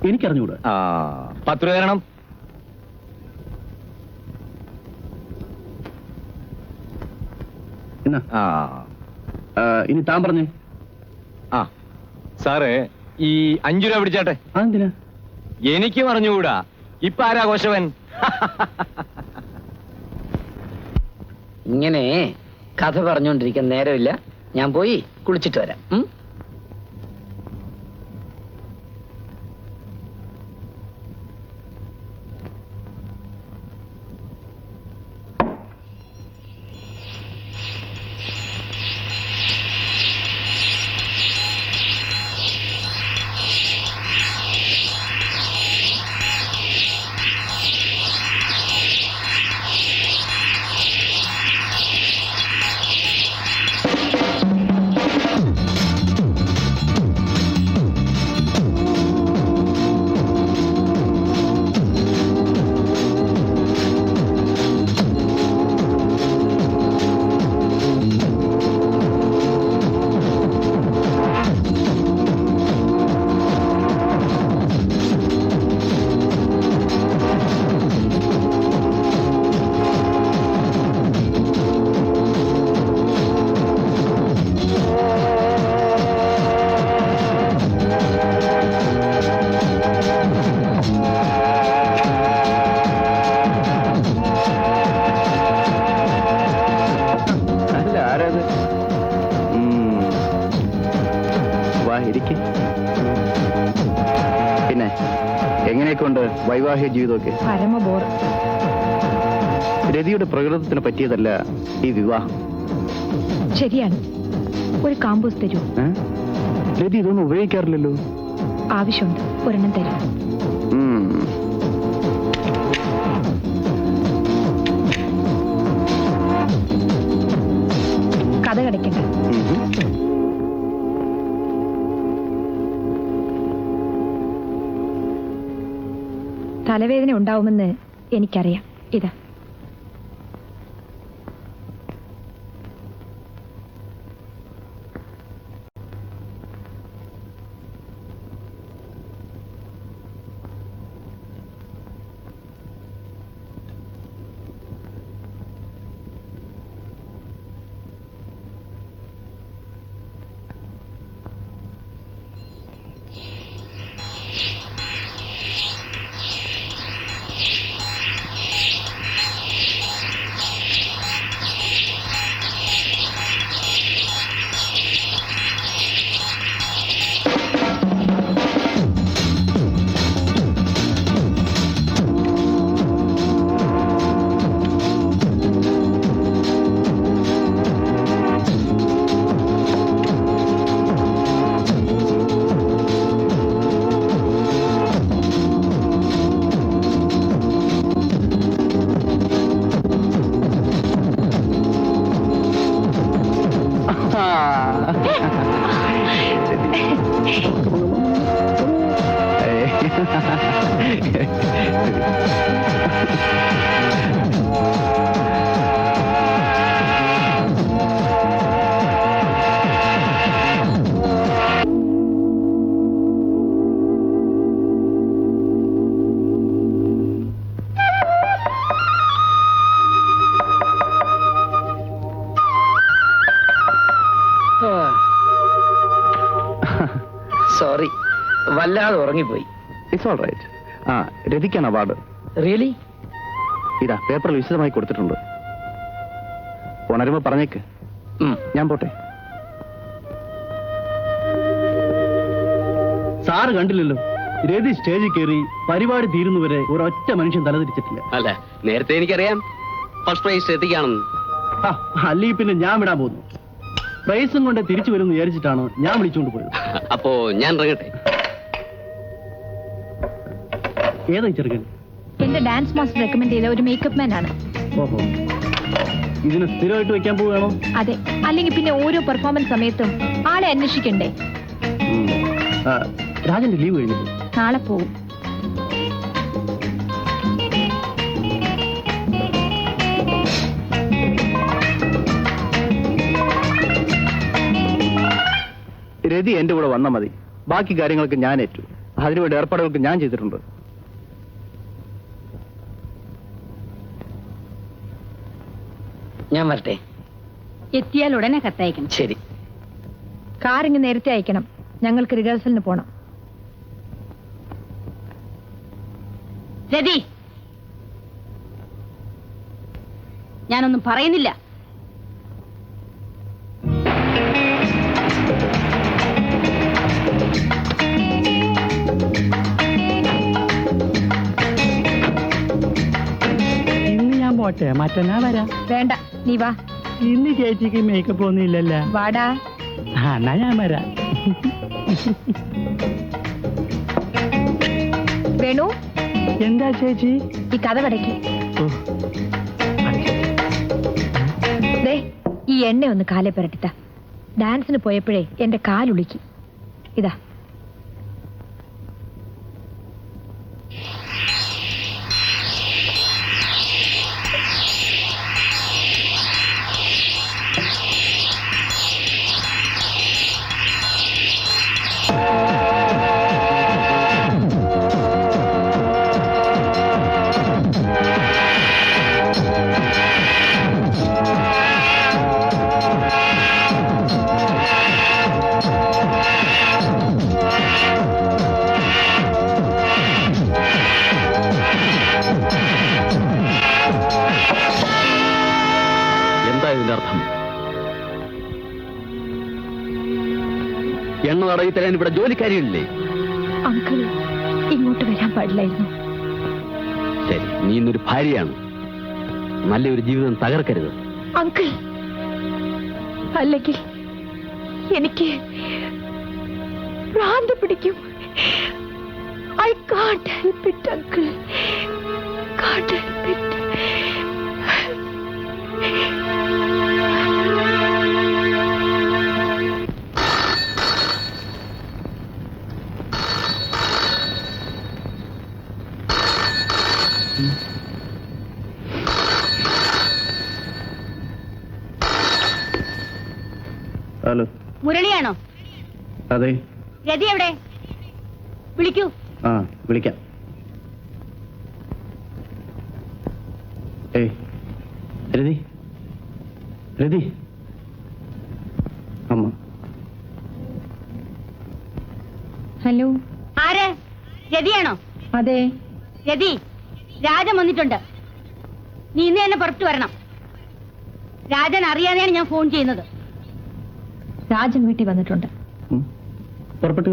എനിക്കറിഞ്ഞൂടാ. 10 രൂപ തരണം. എന്നാ ഇനി താൻ പറഞ്ഞേ. ആ, സാറ് ഈ 5 രൂപ പിടിച്ചാട്ടെ. അതെന്തിനാ? എനിക്ക് പറഞ്ഞുകൂടാ. ഇപ്പൊ ആരാ കോശവൻ? ഇങ്ങനെ കഥ പറഞ്ഞുകൊണ്ടിരിക്കാൻ നേരമില്ല. ഞാൻ പോയി കുളിച്ചിട്ട് വരാം. പിന്നെ എങ്ങനെയൊക്കെ ഉണ്ട് വൈവാഹിക ജീവിതമൊക്കെ? പരമ ബോർ. രതിയുടെ പ്രകൃതത്തിന് പറ്റിയതല്ല ഈ വിവാഹം. ശരിയാണ്. ഒരു കാമ്പൂസ് തരൂ. രതി ഇതൊന്നും ഉപയോഗിക്കാറില്ലല്ലോ. ആവശ്യമുണ്ട്, ഒരെണ്ണം തരൂ. കഥ കടയ്ക്കണ്ട. തലവേദന ഉണ്ടാവുമെന്ന് എനിക്കറിയാം. ഇതാ. വല്ലാതെ ഉറങ്ങിപ്പോയി. It's all right. ആ, രതിക്കാണ് അവാർഡ്. റിയലി? ഇതാ പേപ്പറിൽ വിശദമായി കൊടുത്തിട്ടുണ്ട്. ഉണരുമ്പോ പറഞ്ഞേക്ക്. ഞാൻ പോട്ടെ. സാറ് കണ്ടില്ലല്ലോ, രതി സ്റ്റേജിൽ കയറി പരിപാടി തീരുന്നവരെ ഒരൊറ്റ മനുഷ്യൻ തലതിരിച്ചിട്ടില്ല. അല്ല, നേരത്തെ എനിക്കറിയാം ഫസ്റ്റ് പ്രൈസ് എത്തിക്കാണെന്ന്. അല്ലെങ്കിൽ പിന്നെ ഞാൻ വിടാൻ പോകുന്നു. പ്രൈസും കൊണ്ട് തിരിച്ചു വരുമെന്ന് വിചാരിച്ചിട്ടാണ് ഞാൻ വിളിച്ചുകൊണ്ട് പോയത്. അപ്പോ ഞാൻ ഇറങ്ങട്ടെ. ഏതാ ചെറുക്കൻ? എന്റെ ഡാൻസ് മാസ്റ്റർ റെക്കമെൻഡ് ചെയ്ത ഒരു മേക്കപ്പ് മാൻ ആണ്. ഓഹോ, ഇതിന് സ്ഥിരമായിട്ട് വെക്കാൻ പോവുകയാണോ? അതെ, അല്ലെങ്കിൽ പിന്നെ ഓരോ പെർഫോമൻസ് സമയത്തും ആളെ അന്വേഷിക്കണ്ടേ. രാജന്റെ ലീവ് കഴിഞ്ഞു. നാളെ പോവും. രതി എന്റെ കൂടെ വന്നാൽ മതി. ബാക്കി കാര്യങ്ങളൊക്കെ ഞാൻ ഏറ്റു. അതിനുവേണ്ടി ഏർപ്പാടുകൾക്ക് ഞാൻ ചെയ്തിട്ടുണ്ട്. ഞാൻ വരട്ടെ. എത്തിയാൽ ഉടനെ കത്തയക്കണം. ശരി. കാറിങ് നേരത്തെ അയക്കണം, ഞങ്ങൾക്ക് റിഹേഴ്സലിന് പോണം. രതി, ഞാനൊന്നും പറയുന്നില്ല. ഇന്ന് ഞാൻ പോട്ടെ, മറ്റന്നാ വരാം. വേണ്ട, നീ വാ. ഇന്ന് ചേച്ചിക്ക് മേക്കപ്പ് ഒന്നും ഇല്ലല്ലോ. വാടാ. എന്നാ ഞാൻ വരാം. വേണു, എന്താ ചേച്ചി? ഈ കഥ പടയ്ക്ക്. ദേ, ഈ എണ്ണ ഒന്ന് കാലെ പുരട്ടിത്ത. ഡാൻസിന് പോയപ്പോഴേ എന്റെ കാലുളുക്കി. ഇതാ. അർത്ഥം എണ്ണ തടവി തരാൻ ഇവിടെ ജോലിക്കാരികളില്ലേ? അങ്കിൾ ഇങ്ങോട്ട് വരാൻ പാടില്ലായിരുന്നു. ശരി, നീ ഇന്നൊരു ഭാര്യയാണ്. നല്ലൊരു ജീവിതം തകർക്കരുത്. അങ്കിൾ, അല്ലെങ്കിൽ എനിക്ക് ഭ്രാന്ത് പിടിക്കും. I can't help it uncle, കാണ്ട് ഹെൽപ്പ് ഇറ്റ്. ഹലോ, മുരളിയാണോ? അതെ. രതി എവിടെ? വിളിക്കൂ. ആ, വിളിക്കാം. ഏയ് രതി, രതി, അമ്മ. ഹലോ, ആര്? രതിയാണോ? അതെ. രതി, രാജൻ വന്നിട്ടുണ്ട്. നീ ഇന്ന് തന്നെ പുറത്തു വരണം. രാജൻ അറിയാതെയാണ് ഞാൻ ഫോൺ ചെയ്യുന്നത്. രാജൻ വീട്ടിൽ വന്നിട്ടുണ്ട്. പുറപ്പെട്ടു.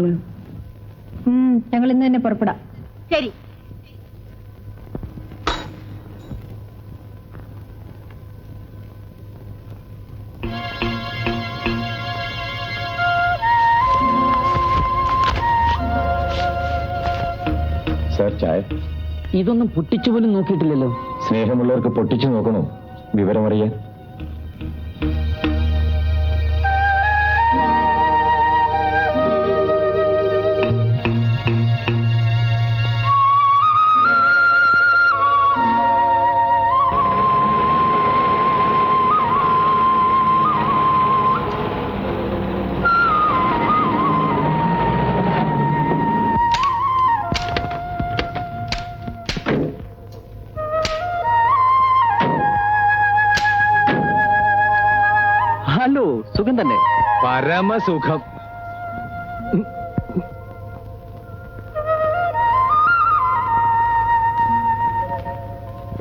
ഞങ്ങൾ ഇന്ന് തന്നെ പുറപ്പെടാം. ശരി. സാർ, ചായ. ഇതൊന്നും പൊട്ടിച്ചു പോലും നോക്കിയിട്ടില്ലല്ലോ. സ്നേഹമുള്ളവർക്ക് പൊട്ടിച്ചു നോക്കണോ വിവരമറിയാൻ? ഹലോ, സുഖം തന്നെ? പരമസുഖം.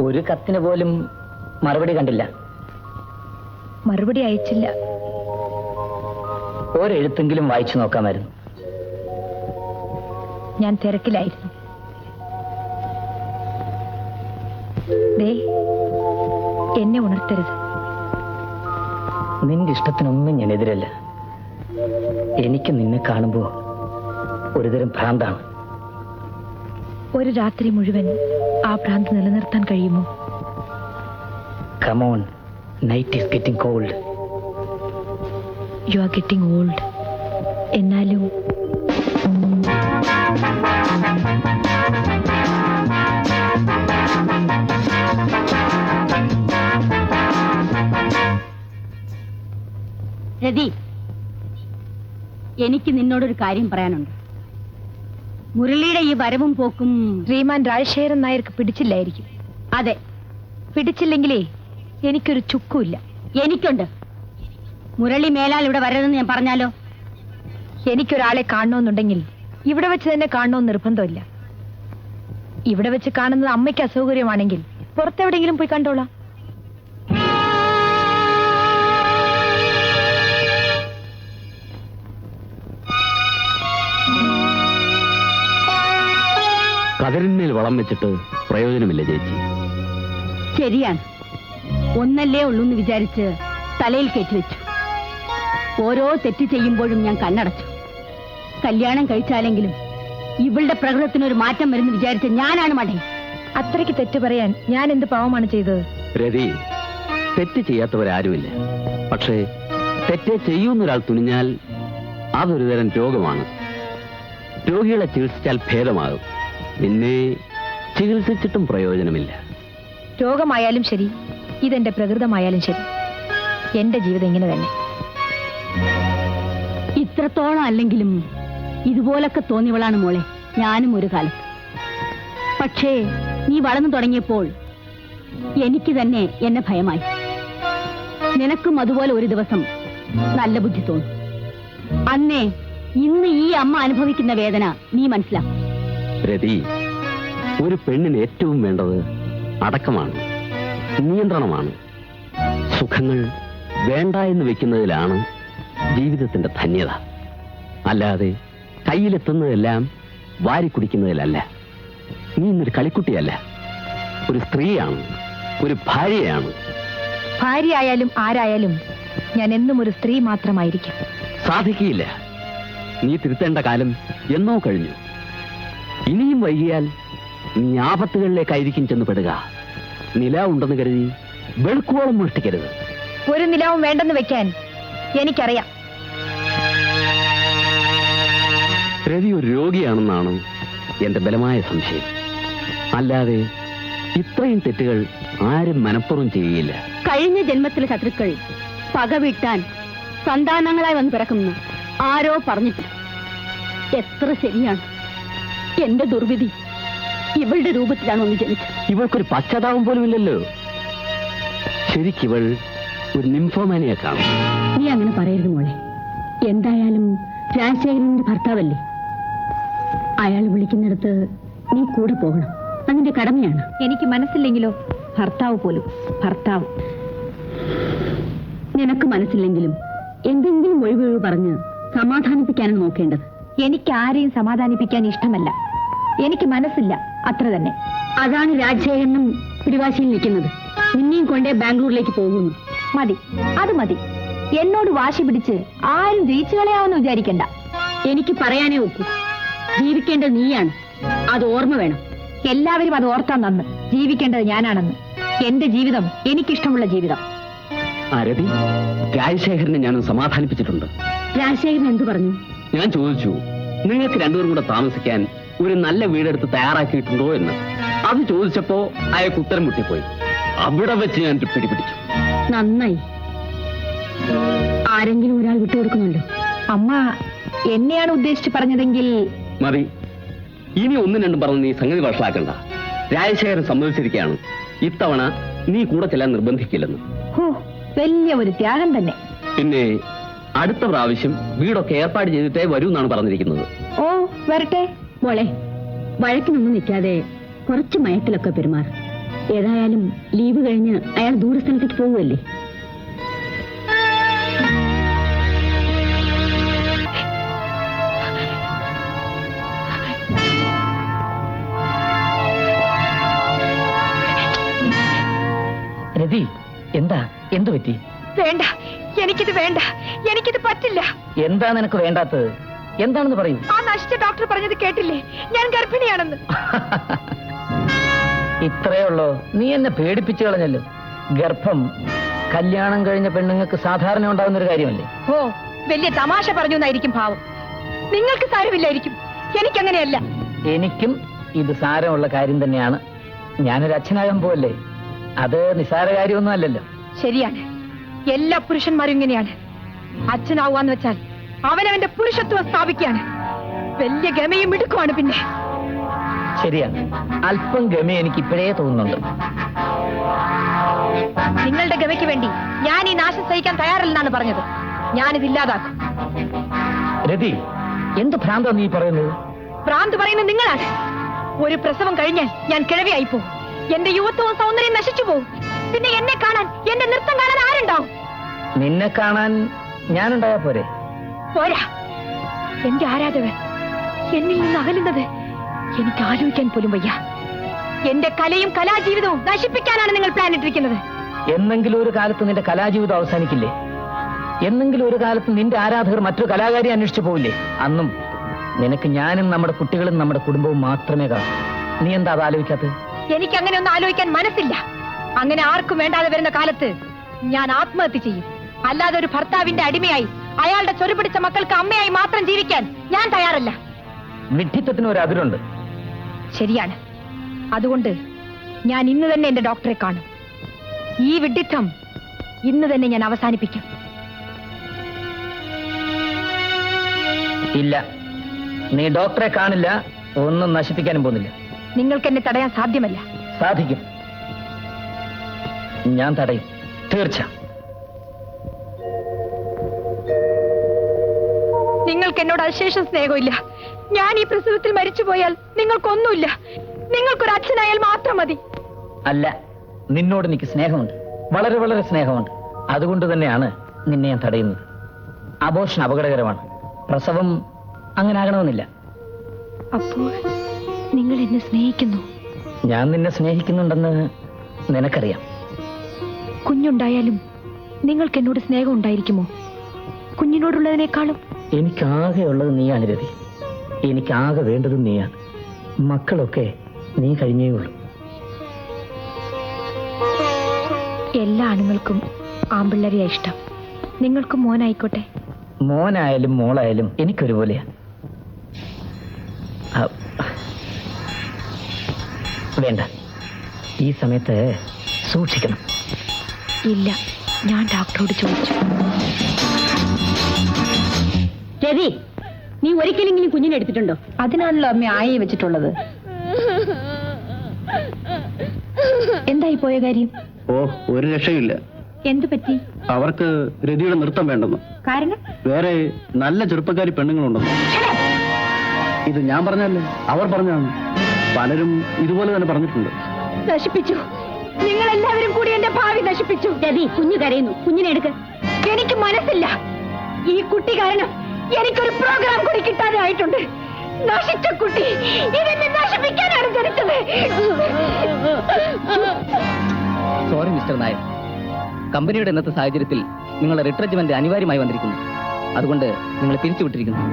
ഒരു കത്തിന് പോലും മറുപടി കണ്ടില്ല. മറുപടി അയച്ചില്ല. ഒരെഴുത്തെങ്കിലും വായിച്ചു നോക്കാമായിരുന്നു. ഞാൻ തിരക്കിലായിരുന്നു. ദേ, എന്നെ ഉണർത്തരുത്. നിന്റെ ഇഷ്ടത്തിനൊന്നും ഞാൻ എതിരല്ല. എനിക്ക് നിന്നെ കാണുമ്പോ ഒരുതരം ഭ്രാന്താണ്. ഒരു രാത്രി മുഴുവൻ ആ ഭ്രാന്ത് നിലനിർത്താൻ കഴിയുമോ? Come on, night is getting cold. You are getting old. എന്നാലും രതി, എനിക്ക് നിന്നോടൊരു കാര്യം പറയാനുണ്ട്. മുരളിയുടെ ഈ വരവും പോക്കും ശ്രീമാൻ രാജശേഖരൻ നായർക്ക് പിടിച്ചില്ലായിരിക്കും. അതെ, പിടിച്ചില്ലെങ്കിലേ എനിക്കൊരു ചുക്കുമില്ല. എനിക്കുണ്ട്. മുരളി മേലാൽ ഇവിടെ വരരുതെന്ന് ഞാൻ പറഞ്ഞാലോ? എനിക്കൊരാളെ കാണണമെന്നുണ്ടെങ്കിൽ ഇവിടെ വെച്ച് തന്നെ കാണണമെന്ന് നിർബന്ധമില്ല. ഇവിടെ വെച്ച് കാണുന്നത് അമ്മയ്ക്ക് അസൗകര്യമാണെങ്കിൽ പുറത്തെവിടെയെങ്കിലും പോയി കണ്ടോളാം. കതിരിന്മേൽ വളം വെച്ചിട്ട് പ്രയോജനമില്ല ചേച്ചി. ശരിയാണ്. ഒന്നല്ലേ ഉള്ളൂ എന്ന് വിചാരിച്ച് തലയിൽ കെട്ടിവെച്ചു. ഓരോ തെറ്റ് ചെയ്യുമ്പോഴും ഞാൻ കണ്ണടച്ചു. കല്യാണം കഴിച്ചാലെങ്കിലും ഇവളുടെ പ്രകൃതത്തിനൊരു മാറ്റം വരുന്നു വിചാരിച്ച ഞാനാണ് മടങ്ങി. അത്രയ്ക്ക് തെറ്റ് പറയാൻ ഞാൻ എന്ത് പാവമാണ് ചെയ്തത്? രതി, തെറ്റ് ചെയ്യാത്തവരാരുമില്ല. പക്ഷേ തെറ്റ് ചെയ്യുന്നൊരാൾ തുനിഞ്ഞാൽ അതൊരു തരം രോഗമാണ്. രോഗികളെ ചികിത്സിച്ചാൽ ഭേദമാകും. പിന്നെ ചികിത്സിച്ചിട്ടും പ്രയോജനമില്ല. രോഗമായാലും ശരി, ഇതെന്റെ പ്രകൃതമായാലും ശരി, എന്റെ ജീവിതം ഇങ്ങനെ തന്നെ. ഇത്രത്തോളം അല്ലെങ്കിലും ഇതുപോലൊക്കെ തോന്നിയവളാണ് മോളെ ഞാനും ഒരു കാലത്ത്. പക്ഷേ നീ വളർന്നു തുടങ്ങിയപ്പോൾ എനിക്ക് തന്നെ എന്നെ ഭയമായി. നിനക്കും അതുപോലെ ഒരു ദിവസം നല്ല ബുദ്ധി തോന്നും. അന്നേ ഇന്ന് ഈ അമ്മ അനുഭവിക്കുന്ന വേദന നീ മനസ്സിലാക്കും. രതി, ഒരു പെണ്ണിന് ഏറ്റവും വേണ്ടത് അടക്കമാണ്, നിയന്ത്രണമാണ്. സുഖങ്ങൾ വേണ്ട എന്ന് വെക്കുന്നതിലാണ് ജീവിതത്തിന്റെ ധന്യത. അല്ലാതെ കയ്യിലെത്തുന്നതെല്ലാം വാരിക്കുടിക്കുന്നതിലല്ല. നീ ഇന്നൊരു കളിക്കുട്ടിയല്ല, ഒരു സ്ത്രീയാണ്, ഒരു ഭാര്യയാണ്. ഭാര്യയായാലും ആരായാലും ഞാൻ എന്നും ഒരു സ്ത്രീ മാത്രമായിരിക്കും. സാധിക്കില്ല. നീ തിരുത്തേണ്ട കാലം എന്നോ കഴിഞ്ഞു. ഇനിയും വൈകിയാൽ നീ ആപത്തുകളിലേക്കായിരിക്കും ചെന്ന് പെടുക. നില ഉണ്ടെന്ന് കരുതി വെളുക്കോളം മോഷ്ടിക്കരുത്. ഒരു നിലാവും വേണ്ടെന്ന് വെക്കാൻ എനിക്കറിയാം. രവി ഒരു രോഗിയാണെന്നാണ് എന്റെ ബലമായ സംശയം. അല്ലാതെ ഇത്രയും തെറ്റുകൾ ആരും മനഃപൂർവ്വം ചെയ്യുകയില്ല. കഴിഞ്ഞ ജന്മത്തിലെ ശത്രുക്കൾ പക വീട്ടാൻ സന്താനങ്ങളായി വന്ന് പിറക്കുന്നു ആരോ പറഞ്ഞിട്ട്. എത്ര ശരിയാണ്. എന്റെ ദുർവിധി ഇവളുടെ രൂപത്തിലാണ് ഒന്ന് ജനിച്ചത്. ഇവൾക്കൊരു പശ്ചാത്താപം പോലും ഇല്ലല്ലോ. ശരിക്കിവൾ ഒരു നിംഫോമാനിയെ കാണും. നീ അങ്ങനെ പറയരുത് മോളെ. എന്തായാലും രാജശേഖരന്റെ ഭർത്താവല്ലേ. അയാൾ വിളിക്കുന്നിടത്ത് നീ കൂടെ പോകണം. അതിന്റെ കടമയാണ്. എനിക്ക് മനസ്സില്ലെങ്കിലോ? ഭർത്താവ് പോലും ഭർത്താവ്. നിനക്ക് മനസ്സില്ലെങ്കിലും എന്തെങ്കിലും ഒഴിവൊഴിവ് പറഞ്ഞ് സമാധാനിപ്പിക്കാനാണ് നോക്കേണ്ടത്. എനിക്ക് ആരെയും സമാധാനിപ്പിക്കാൻ ഇഷ്ടമല്ല. എനിക്ക് മനസ്സില്ല, അത്ര തന്നെ. അതാണ് രാജശേഖരനും പിടിവാശിയിൽ നിൽക്കുന്നത്. നിന്നെയും കൊണ്ടേ ബാംഗ്ലൂരിലേക്ക് പോകുന്നു. മതി, അത് മതി. എന്നോട് വാശി പിടിച്ച് ആരും ജയിച്ചു കളയാമെന്ന് വിചാരിക്കണ്ട. എനിക്ക് പറയാനേ ഒക്കൂ. ജീവിക്കേണ്ടത് നീയാണ്, അത് ഓർമ്മ വേണം. എല്ലാവരും അത് ഓർത്താൻ നന്ന്. ജീവിക്കേണ്ടത് ഞാനാണെന്ന്. എന്റെ ജീവിതം എനിക്കിഷ്ടമുള്ള ജീവിതം. രവി, രാജശേഖരനെ ഞാനും സമാധാനിപ്പിച്ചിട്ടുണ്ട്. രാജശേഖരൻ എന്തു പറഞ്ഞു? ഞാൻ ചോദിച്ചു, നിങ്ങൾക്ക് രണ്ടുപേരും കൂടെ താമസിക്കാൻ ഒരു നല്ല വീടെടുത്ത് തയ്യാറാക്കിയിട്ടുണ്ടോ എന്ന്. അത് ചോദിച്ചപ്പോ അയാൾക്ക് ഉത്തരം മുട്ടിപ്പോയി. അവിടെ വെച്ച് ഞാൻ പിടിപിടിച്ചു. നന്നായി. ആരെങ്കിലും ഒരാൾ വിട്ടുകൊടുക്കുന്നുണ്ടോ? അമ്മ എന്നെയാണ് ഉദ്ദേശിച്ച് പറഞ്ഞതെങ്കിൽ മതി. ഇനി ഒന്നും രണ്ടും പറഞ്ഞ് നീ സംഗതി വഷളാക്കണ്ട. രാജശേഖരൻ സമ്മതിച്ചിരിക്കുകയാണ് ഇത്തവണ നീ കൂടെ ചെല്ലാൻ നിർബന്ധിക്കില്ലെന്ന്. വലിയ ഒരു ത്യാഗം തന്നെ. പിന്നെ അടുത്ത പ്രാവശ്യം വീടൊക്കെ ഏർപ്പാട് ചെയ്തിട്ടേ വരൂ എന്നാണ് പറഞ്ഞിരിക്കുന്നത്. ഓ, വരട്ടെ. മോളെ, വഴക്കിനൊന്നും നിൽക്കാതെ കുറച്ച് മയത്തിലൊക്കെ പെരുമാറും. ഏതായാലും ലീവ് കഴിഞ്ഞ് അയാൾ ദൂരസ്ഥലത്തേക്ക് പോവുമല്ലേ? രതി, എന്താ? എന്തു പറ്റി? വേണ്ട, എനിക്കിത് വേണ്ട, എനിക്കിത് പറ്റില്ല. എന്താ നിനക്ക് വേണ്ടാത്തത്? എന്താണെന്ന് പറയൂ. ആ നശിച്ച ഡോക്ടർ പറഞ്ഞത് കേട്ടില്ലേ? ഞാൻ ഗർഭിണിയാണെന്ന്. ഇത്രയേ ഉള്ളോ? നീ എന്നെ പേടിപ്പിച്ചു കളഞ്ഞല്ലോ. ഗർഭം കല്യാണം കഴിഞ്ഞ പെണ്ണുങ്ങൾക്ക് സാധാരണ ഉണ്ടാകുന്ന ഒരു കാര്യമല്ലേ? ഓ, വലിയ തമാശ പറഞ്ഞു എന്നായിരിക്കും ഭാവം. നിങ്ങൾക്ക് സാരമില്ലായിരിക്കും, എനിക്കങ്ങനെയല്ല. എനിക്കും ഇത് സാരമുള്ള കാര്യം തന്നെയാണ്. ഞാനൊരു അച്ഛനാകാൻ പോവല്ലേ, അത് നിസ്സാര കാര്യമൊന്നും അല്ലല്ലോ. ശരിയാണ്, എല്ലാ പുരുഷന്മാരും ഇങ്ങനെയാണ്. അച്ഛനാവാന്ന് വെച്ചാൽ അവനവന്റെ പുരുഷത്വം സ്ഥാപിക്കുകയാണ്. വലിയ ഗമയും മിടുക്കുമാണ്. പിന്നെ ശരിയാണ്, അല്പം ഗമ എനിക്ക് ഇപ്പോഴേ തോന്നുന്നുണ്ട്. നിങ്ങളുടെ ഗമയ്ക്ക് വേണ്ടി ഞാൻ ഈ നാശം സഹിക്കാൻ തയ്യാറല്ലെന്നാണ് പറഞ്ഞത്. ഞാനിത് ഇല്ലാതാക്കും. രതി, എന്ത് ഭ്രാന്താ നീ പറയുന്നത്? ഭ്രാന്ത് പറയുന്നത് നിങ്ങളാണ്. ഒരു പ്രസവം കഴിഞ്ഞാൽ ഞാൻ കിഴവിയായി പോകും. എന്റെ യുവത്വവും സൗന്ദര്യം നശിച്ചു പോകും. പിന്നെ എന്നെ കാണാൻ, എന്റെ നൃത്തം കാണാൻ ആരുണ്ടാവും? നിന്നെ കാണാൻ ഞാനുണ്ടായാ പോരെ? പോരാ, എന്റെ ആരാധകർ എന്നിൽ നിന്ന് അകലുന്നത് എനിക്ക് ആലോചിക്കാൻ പോലും വയ്യ. എന്റെ കലയും കലാജീവിതവും നശിപ്പിക്കാനാണ് നിങ്ങൾ പ്ലാൻ ഇട്ടിരിക്കുന്നത്. എന്നെങ്കിലും ഒരു കാലത്ത് നിന്റെ കലാജീവിതം അവസാനിക്കില്ലേ? എന്നെങ്കിലും ഒരു കാലത്ത് നിന്റെ ആരാധകർ മറ്റൊരു കലാകാരി അന്വേഷിച്ചു പോവില്ലേ? അന്നും നിനക്ക് ഞാനും നമ്മുടെ കുട്ടികളും നമ്മുടെ കുടുംബവും മാത്രമേ കാണൂ. നീ എന്താ അത് ആലോചിക്കാത്തത്? എനിക്ക് അങ്ങനെ ഒന്നും ആലോചിക്കാൻ മനസ്സില്ല. അങ്ങനെ ആർക്കും വേണ്ടാതെ വരുന്ന കാലത്ത് ഞാൻ ആത്മഹത്യ ചെയ്യും. അല്ലാതെ ഒരു ഭർത്താവിന്റെ അടിമയായി അയാളുടെ ചൊരുപിടിച്ച മക്കൾക്ക് അമ്മയായി മാത്രം ജീവിക്കാൻ ഞാൻ തയ്യാറല്ല. വിഡ്ഢിത്തത്തിന് ഒരു അതിരുണ്ട്. ശരിയാണ്, അതുകൊണ്ട് ഞാൻ ഇന്ന് തന്നെ എന്റെ ഡോക്ടറെ കാണും. ഈ വിഡ്ഢിത്തം ഇന്ന് തന്നെ ഞാൻ അവസാനിപ്പിക്കും. ഇല്ല, നീ ഡോക്ടറെ കാണില്ല, ഒന്നും നശിപ്പിക്കാനും പോകുന്നില്ല. നിങ്ങൾക്ക് എന്നെ തടയാൻ സാധ്യമല്ല. സാധിക്കും, ഞാൻ തടയും, തീർച്ച. നിങ്ങൾക്ക് എന്നോട് അശേഷം സ്നേഹമില്ല. ഞാൻ ഈ പ്രസവത്തിൽ മരിച്ചുപോയാൽ നിങ്ങൾക്കൊന്നുമില്ല. നിങ്ങൾക്കൊരു അച്ഛനായാൽ മാത്രം മതി. അല്ല, നിന്നോട് എനിക്ക് സ്നേഹമുണ്ട്, വളരെ വളരെ സ്നേഹമുണ്ട്. അതുകൊണ്ട് തന്നെയാണ് നിന്നെ ഞാൻ തടയുന്നത്. അബോർഷൻ അപകടകരമാണ്. പ്രസവം അങ്ങനെ ആകണമെന്നില്ല. അപ്പോൾ നിങ്ങൾ എന്നെ സ്നേഹിക്കുന്നു? ഞാൻ നിന്നെ സ്നേഹിക്കുന്നുണ്ടെന്ന് നിനക്കറിയാം. കുഞ്ഞുണ്ടായാലും നിങ്ങൾക്ക് എന്നോട് സ്നേഹം ഉണ്ടായിരിക്കുമോ? കുഞ്ഞിനോടുള്ളതിനേക്കാളും എനിക്കാകെയുള്ളത് നീയാണ് രതി. എനിക്കാകെ വേണ്ടതും നീയാണ്. മക്കളൊക്കെ നീ കഴിഞ്ഞേ ഉള്ളൂ. എല്ലാ ആണുങ്ങൾക്കും ആമ്പിള്ളരെയാ ഇഷ്ടം. നിങ്ങൾക്കും മോനായിക്കോട്ടെ. മോനായാലും മോളായാലും എനിക്കൊരുപോലെയാ. വേണ്ട, ഈ സമയത്ത് സൂക്ഷിക്കണം. ഇല്ല, ഞാൻ ഡോക്ടറോട് ചോദിച്ചു. രവി, നീ ഒരിക്കലെങ്കിലും കുഞ്ഞിനെ എടുത്തിട്ടുണ്ടോ? അതിനാണല്ലോ അമ്മ ആയി വെച്ചിട്ടുള്ളത്. എന്തായി പോയ കാര്യം? ഓ, ഒരു രക്ഷയില്ല. എന്തു പറ്റി? അവർക്ക് രതിയുടെ നൃത്തം വേണ്ടെന്ന്. കാരണം? വേറെ നല്ല ചെറുപ്പക്കാരി പെണ്ണുങ്ങളുണ്ടെന്ന്. ഇത് ഞാൻ പറഞ്ഞല്ലേ, അവർ പറഞ്ഞാണ്. പലരും ഇതുപോലെ തന്നെ പറഞ്ഞിട്ടുണ്ട്. നശിപ്പിച്ചു. നിങ്ങൾ എല്ലാവരും കൂടി എന്റെ ഭാവി നശിപ്പിച്ചു. രവി, കുഞ്ഞു കരയുന്നു, കുഞ്ഞിനെ എടുക്ക്. എനിക്ക് മനസ്സില്ല. ഈ കുട്ടി കാരണം എനിക്കൊരു പ്രോഗ്രാം കൂടി കിട്ടാതെ ആയിട്ടുണ്ട്. നശിച്ച കുട്ടി ഇതെന്നെ നശിപ്പിക്കാനാണ് ജനിച്ചത്. സോറി മിസ്റ്റർ നായർ, കമ്പനിയുടെ ഇന്നത്തെ സാഹചര്യത്തിൽ നിങ്ങളുടെ റിട്രഞ്ച്മെന്റ് അനിവാര്യമായി വന്നിരിക്കുന്നു. അതുകൊണ്ട് നിങ്ങൾ പിരിച്ചുവിട്ടിരിക്കുന്നു.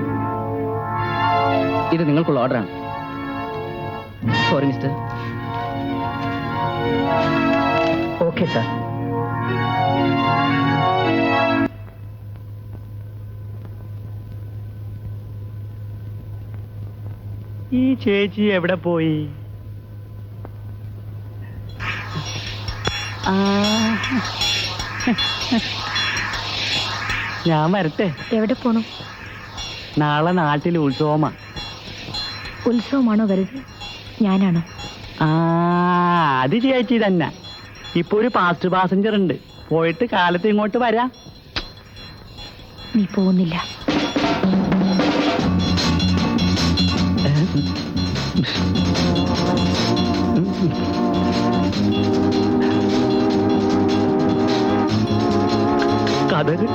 ഇത് നിങ്ങൾക്കുള്ള ഓർഡറാണ്. Sorry mister. Okay sir. ഈ ചേച്ചി എവിടെ പോയി? ഞാൻ വരട്ടെ. എവിടെ പോണു? നാളെ നാട്ടിൽ ഉത്സവമാ. ഉത്സവമാണോ വലുത്? ഞാനാണോ? അത് ചേച്ചി തന്നെ. ഇപ്പൊ ഒരു ഫാസ്റ്റ് പാസഞ്ചർ ഉണ്ട്, പോയിട്ട് കാലത്ത് ഇങ്ങോട്ട് വരാം. നീ പോകുന്നില്ല. കഥക്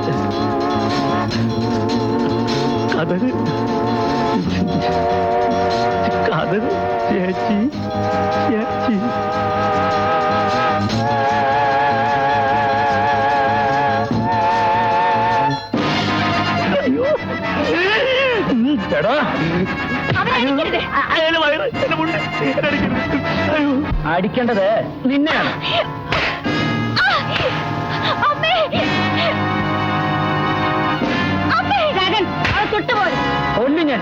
കഥക് കഥക് ചേച്ചി ചേച്ചി എടാ അടിക്കേണ്ടത് നിന്നെയാണ്. കൊല്ലും ഞാൻ.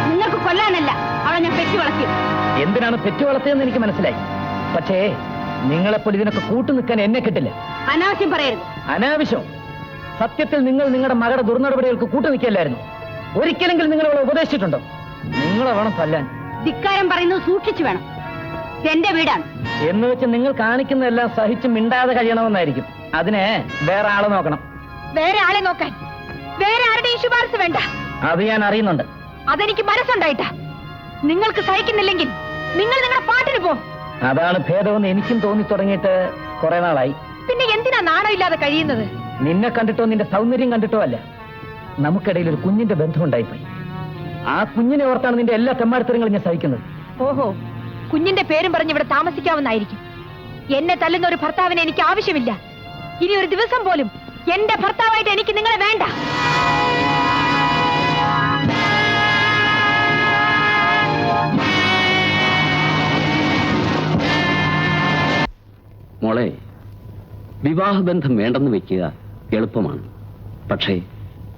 നിങ്ങൾക്ക് കൊല്ലാനല്ല അവളെ ഞാൻ പെറ്റി വളർത്തി. എന്തിനാണ് പെറ്റു വളർത്തിയെന്ന് എനിക്ക് മനസ്സിലായി. പക്ഷേ നിങ്ങളെപ്പോൾ ഇതിനൊക്കെ കൂട്ടു നിൽക്കാൻ എന്നെ കിട്ടില്ല. അനാവശ്യം പറയരുത്. അനാവശ്യം. സത്യത്തിൽ നിങ്ങൾ നിങ്ങളുടെ മകളുടെ ദുർനടപടികൾക്ക് കൂട്ടു നിൽക്കില്ലായിരുന്നു. ഒരിക്കലെങ്കിലും നിങ്ങൾ അവളെ ഉപദേശിച്ചിട്ടുണ്ടോ? നിങ്ങളെ വേണം തല്ലാൻ. ധിക്കാരം പറയുന്നത് സൂക്ഷിച്ചു വേണം. എന്റെ വീടാണ് എന്ന് വെച്ച് നിങ്ങൾ കാണിക്കുന്നതെല്ലാം സഹിച്ച് മിണ്ടാതെ കഴിയണമെന്നായിരിക്കും. അതിന് വേറെ ആളെ നോക്കണം. വേറെ ആളെ നോക്കാൻ വേറെ ആരുടെയും ശുപാർശ വേണ്ട. അത് ഞാൻ അറിയുന്നുണ്ട്. അതെനിക്ക് മനസ്സുണ്ടായിട്ടാ. നിങ്ങൾക്ക് സഹിക്കുന്നില്ലെങ്കിൽ നിങ്ങൾ നിങ്ങളുടെ പാട്ടിന് പോ. അതാണ് ഭേദമെന്ന് എനിക്കും തോന്നി തുടങ്ങിയിട്ട് കുറെ നാളായി. പിന്നെ എന്തിനാ നാണമില്ലാതെ കഴിയുന്നത്? നിന്നെ കണ്ടിട്ടോ നിന്റെ സൗന്ദര്യം കണ്ടിട്ടോ അല്ല, നമുക്കിടയിൽ ഒരു കുഞ്ഞിന്റെ ബന്ധം ഉണ്ടായിപ്പോയി. ആ കുഞ്ഞിനെ ഓർത്താണ് നിന്റെ എല്ലാ തെമ്മാടിത്തരങ്ങളും ഞാൻ സഹിക്കുന്നത്. ഓഹോ, കുഞ്ഞിന്റെ പേരും പറഞ്ഞ് ഇവിടെ താമസിക്കാവുന്നായിരിക്കും. എന്നെ തല്ലുന്ന ഒരു ഭർത്താവിനെ എനിക്ക് ആവശ്യമില്ല. ഇനി ഒരു ദിവസം പോലും എന്റെ ഭർത്താവായിട്ട് എനിക്ക് നിങ്ങളെ വേണ്ട. മോളെ, വിവാഹബന്ധം വേണ്ടെന്ന് വെക്കുക എളുപ്പമാണ്. പക്ഷേ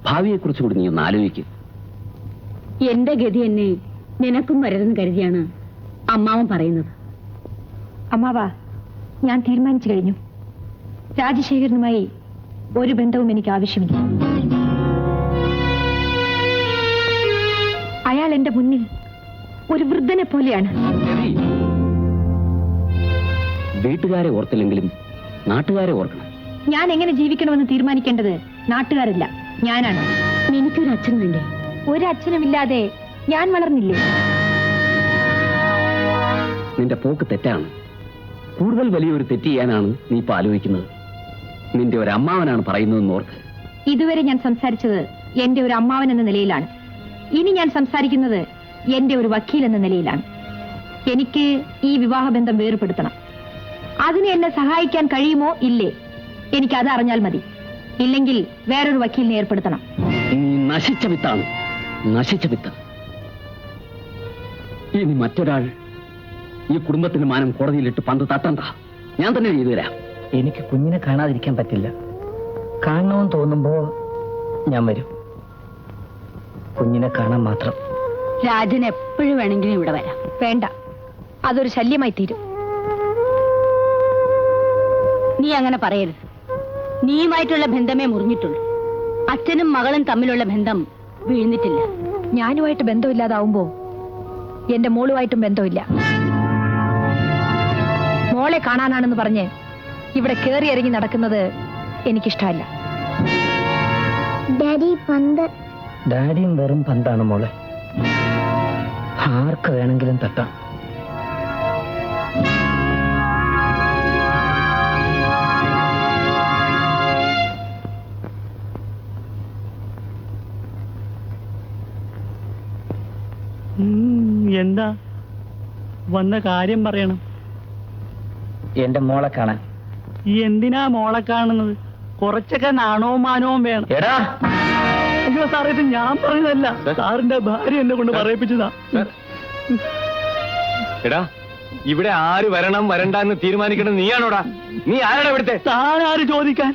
ഭാവിയെക്കുറിച്ച് കൂടി നീ ഒന്ന് ആലോചിക്കുക. എന്റെ ഗതി എന്നെ നിനക്കും വരരുതെന്ന് കരുതിയാണ് അമ്മാവൻ പറയുന്നത്. അമ്മാവാ, ഞാൻ തീരുമാനിച്ചു കഴിഞ്ഞു. രാജശേഖരനുമായി ഒരു ബന്ധവും എനിക്ക് ആവശ്യമില്ല. അയാൾ എന്റെ മുന്നിൽ ഒരു വൃദ്ധനെ പോലെയാണ്. വീട്ടുകാരെ ഓർത്തില്ലെങ്കിലും നാട്ടുകാരെ ഓർക്കണം. ഞാൻ എങ്ങനെ ജീവിക്കണമെന്ന് തീരുമാനിക്കേണ്ടത് നാട്ടുകാരല്ല, ഞാനാണ്. എനിക്കൊരു അച്ഛൻ വേണ്ടേ? ഒരച്ഛനുമില്ലാതെ ഞാൻ വളർന്നില്ലേ? നിന്റെ പോക്ക് തെറ്റാണ്. കൂടുതൽ വലിയൊരു തെറ്റ് ചെയ്യാനാണ് നീ ഇപ്പൊ ആലോചിക്കുന്നത്. നിന്റെ ഒരു അമ്മാവനാണ് പറയുന്നതെന്ന് ഓർക്ക്. ഇതുവരെ ഞാൻ സംസാരിച്ചത് എന്റെ ഒരു അമ്മാവൻ എന്ന നിലയിലാണ്. ഇനി ഞാൻ സംസാരിക്കുന്നത് എന്റെ ഒരു വക്കീൽ എന്ന നിലയിലാണ്. എനിക്ക് ഈ വിവാഹബന്ധം വേർപെടുത്തണം. അതിന് എന്നെ സഹായിക്കാൻ കഴിയുമോ ഇല്ലേ, എനിക്കത് അറിഞ്ഞാൽ മതി. ഇല്ലെങ്കിൽ വേറൊരു വക്കീലിനെ ഏർപ്പെടുത്തണം. നീ നശിച്ച വിത്താണ്, നശിച്ച വിത്ത്. ഇനി മറ്റൊരാൾ ഈ കുടുംബത്തിന്റെ മാനം കോടതിയിലിട്ട് പന്ത് തട്ടണ്ട. ഞാൻ തന്നെ ചെയ്തു തരാം. എനിക്ക് കുഞ്ഞിനെ കാണാതിരിക്കാൻ പറ്റില്ല. കാണണമെന്ന് തോന്നുമ്പോ ഞാൻ വരും. കുഞ്ഞിനെ കാണാൻ മാത്രം. രാജൻ എപ്പോഴും വേണമെങ്കിലും ഇവിടെ വരാം. വേണ്ട, അതൊരു ശല്യമായി തീരും. നീ അങ്ങനെ പറയരുത്. നീയുമായിട്ടുള്ള ബന്ധമേ മുറിഞ്ഞിട്ടുള്ളൂ. അച്ഛനും മകളും തമ്മിലുള്ള ബന്ധം വീഴ്ന്നിട്ടില്ല. ഞാനുമായിട്ട് ബന്ധമില്ലാതാവുമ്പോ എന്റെ മോളുമായിട്ടും ബന്ധമില്ല. മോളെ കാണാനാണെന്ന് പറഞ്ഞ് ഇവിടെ കേറി ഇറങ്ങി നടക്കുന്നത് എനിക്കിഷ്ടമല്ല. ഡാഡിയും വെറും പന്താണ് മോളെ. ആർക്ക് വേണമെങ്കിലും തട്ടാം. എന്താ വന്ന കാര്യം പറയണം. എന്റെ മോളെ കാണാൻ. എന്തിനാ മോളെ കാണുന്നത്? കുറച്ചൊക്കെ നാണവും മാനവും വേണം. എടാ, അയ്യോ സാറേ, ഇത് ഞാൻ പറഞ്ഞതല്ല, സാറിന്റെ ഭാര്യ എന്നെ കൊണ്ട് പറയിപ്പിച്ചതാ. എടാ, ഇവിടെ ആര് വരണം വരണ്ട എന്ന് തീരുമാനിക്കണം നീയാണോടാ? നീ ആരാടാ ഇവിടുത്തെ? താൻ ആര് ചോദിക്കാൻ?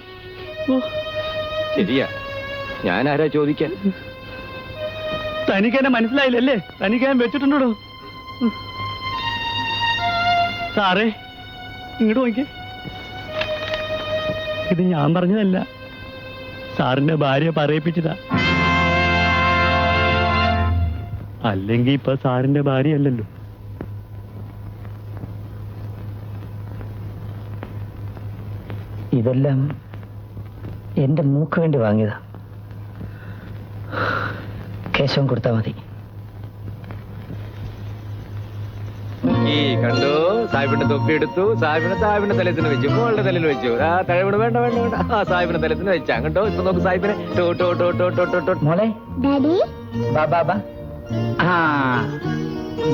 ശരിയാ, ഞാൻ ആരാ ചോദിക്കാൻ? തനിക്ക് എന്നെ മനസ്സിലായില്ലല്ലേ? തനിക്ക് ഞാൻ വെച്ചിട്ടുണ്ടോ? സാറേ, ഇങ്ങോട്ട് നോക്കിയേ. ഇത് ഞാൻ പറഞ്ഞതല്ല, സാറിന്റെ ഭാര്യ പറയിപ്പിച്ചതാ. അല്ലെങ്കിൽ ഇപ്പൊ സാറിന്റെ ഭാര്യ അല്ലല്ലോ. ഇതെല്ലാം എന്റെ മൂക്ക് വേണ്ടി വാങ്ങിയതാ. കേശവൻ കൊടുത്താ മതി. ഈ കണ്ടു, സാഹിബിന്റെ തൊപ്പി എടുത്തു, സാഹിബിന്റെ തലത്തിന് വെച്ചു, മോളുടെ തലയിൽ വെച്ചു. ആ തഴവിട് വേണ്ട വേണ്ട വേണ്ട. ആ സാഹിബിന്റെ തലത്തിന് വെച്ചാ കണ്ടോ. ഇപ്പൊ നോക്ക് സാഹിബിനെ. മോളെ ബാ ബാ ബാ. ആ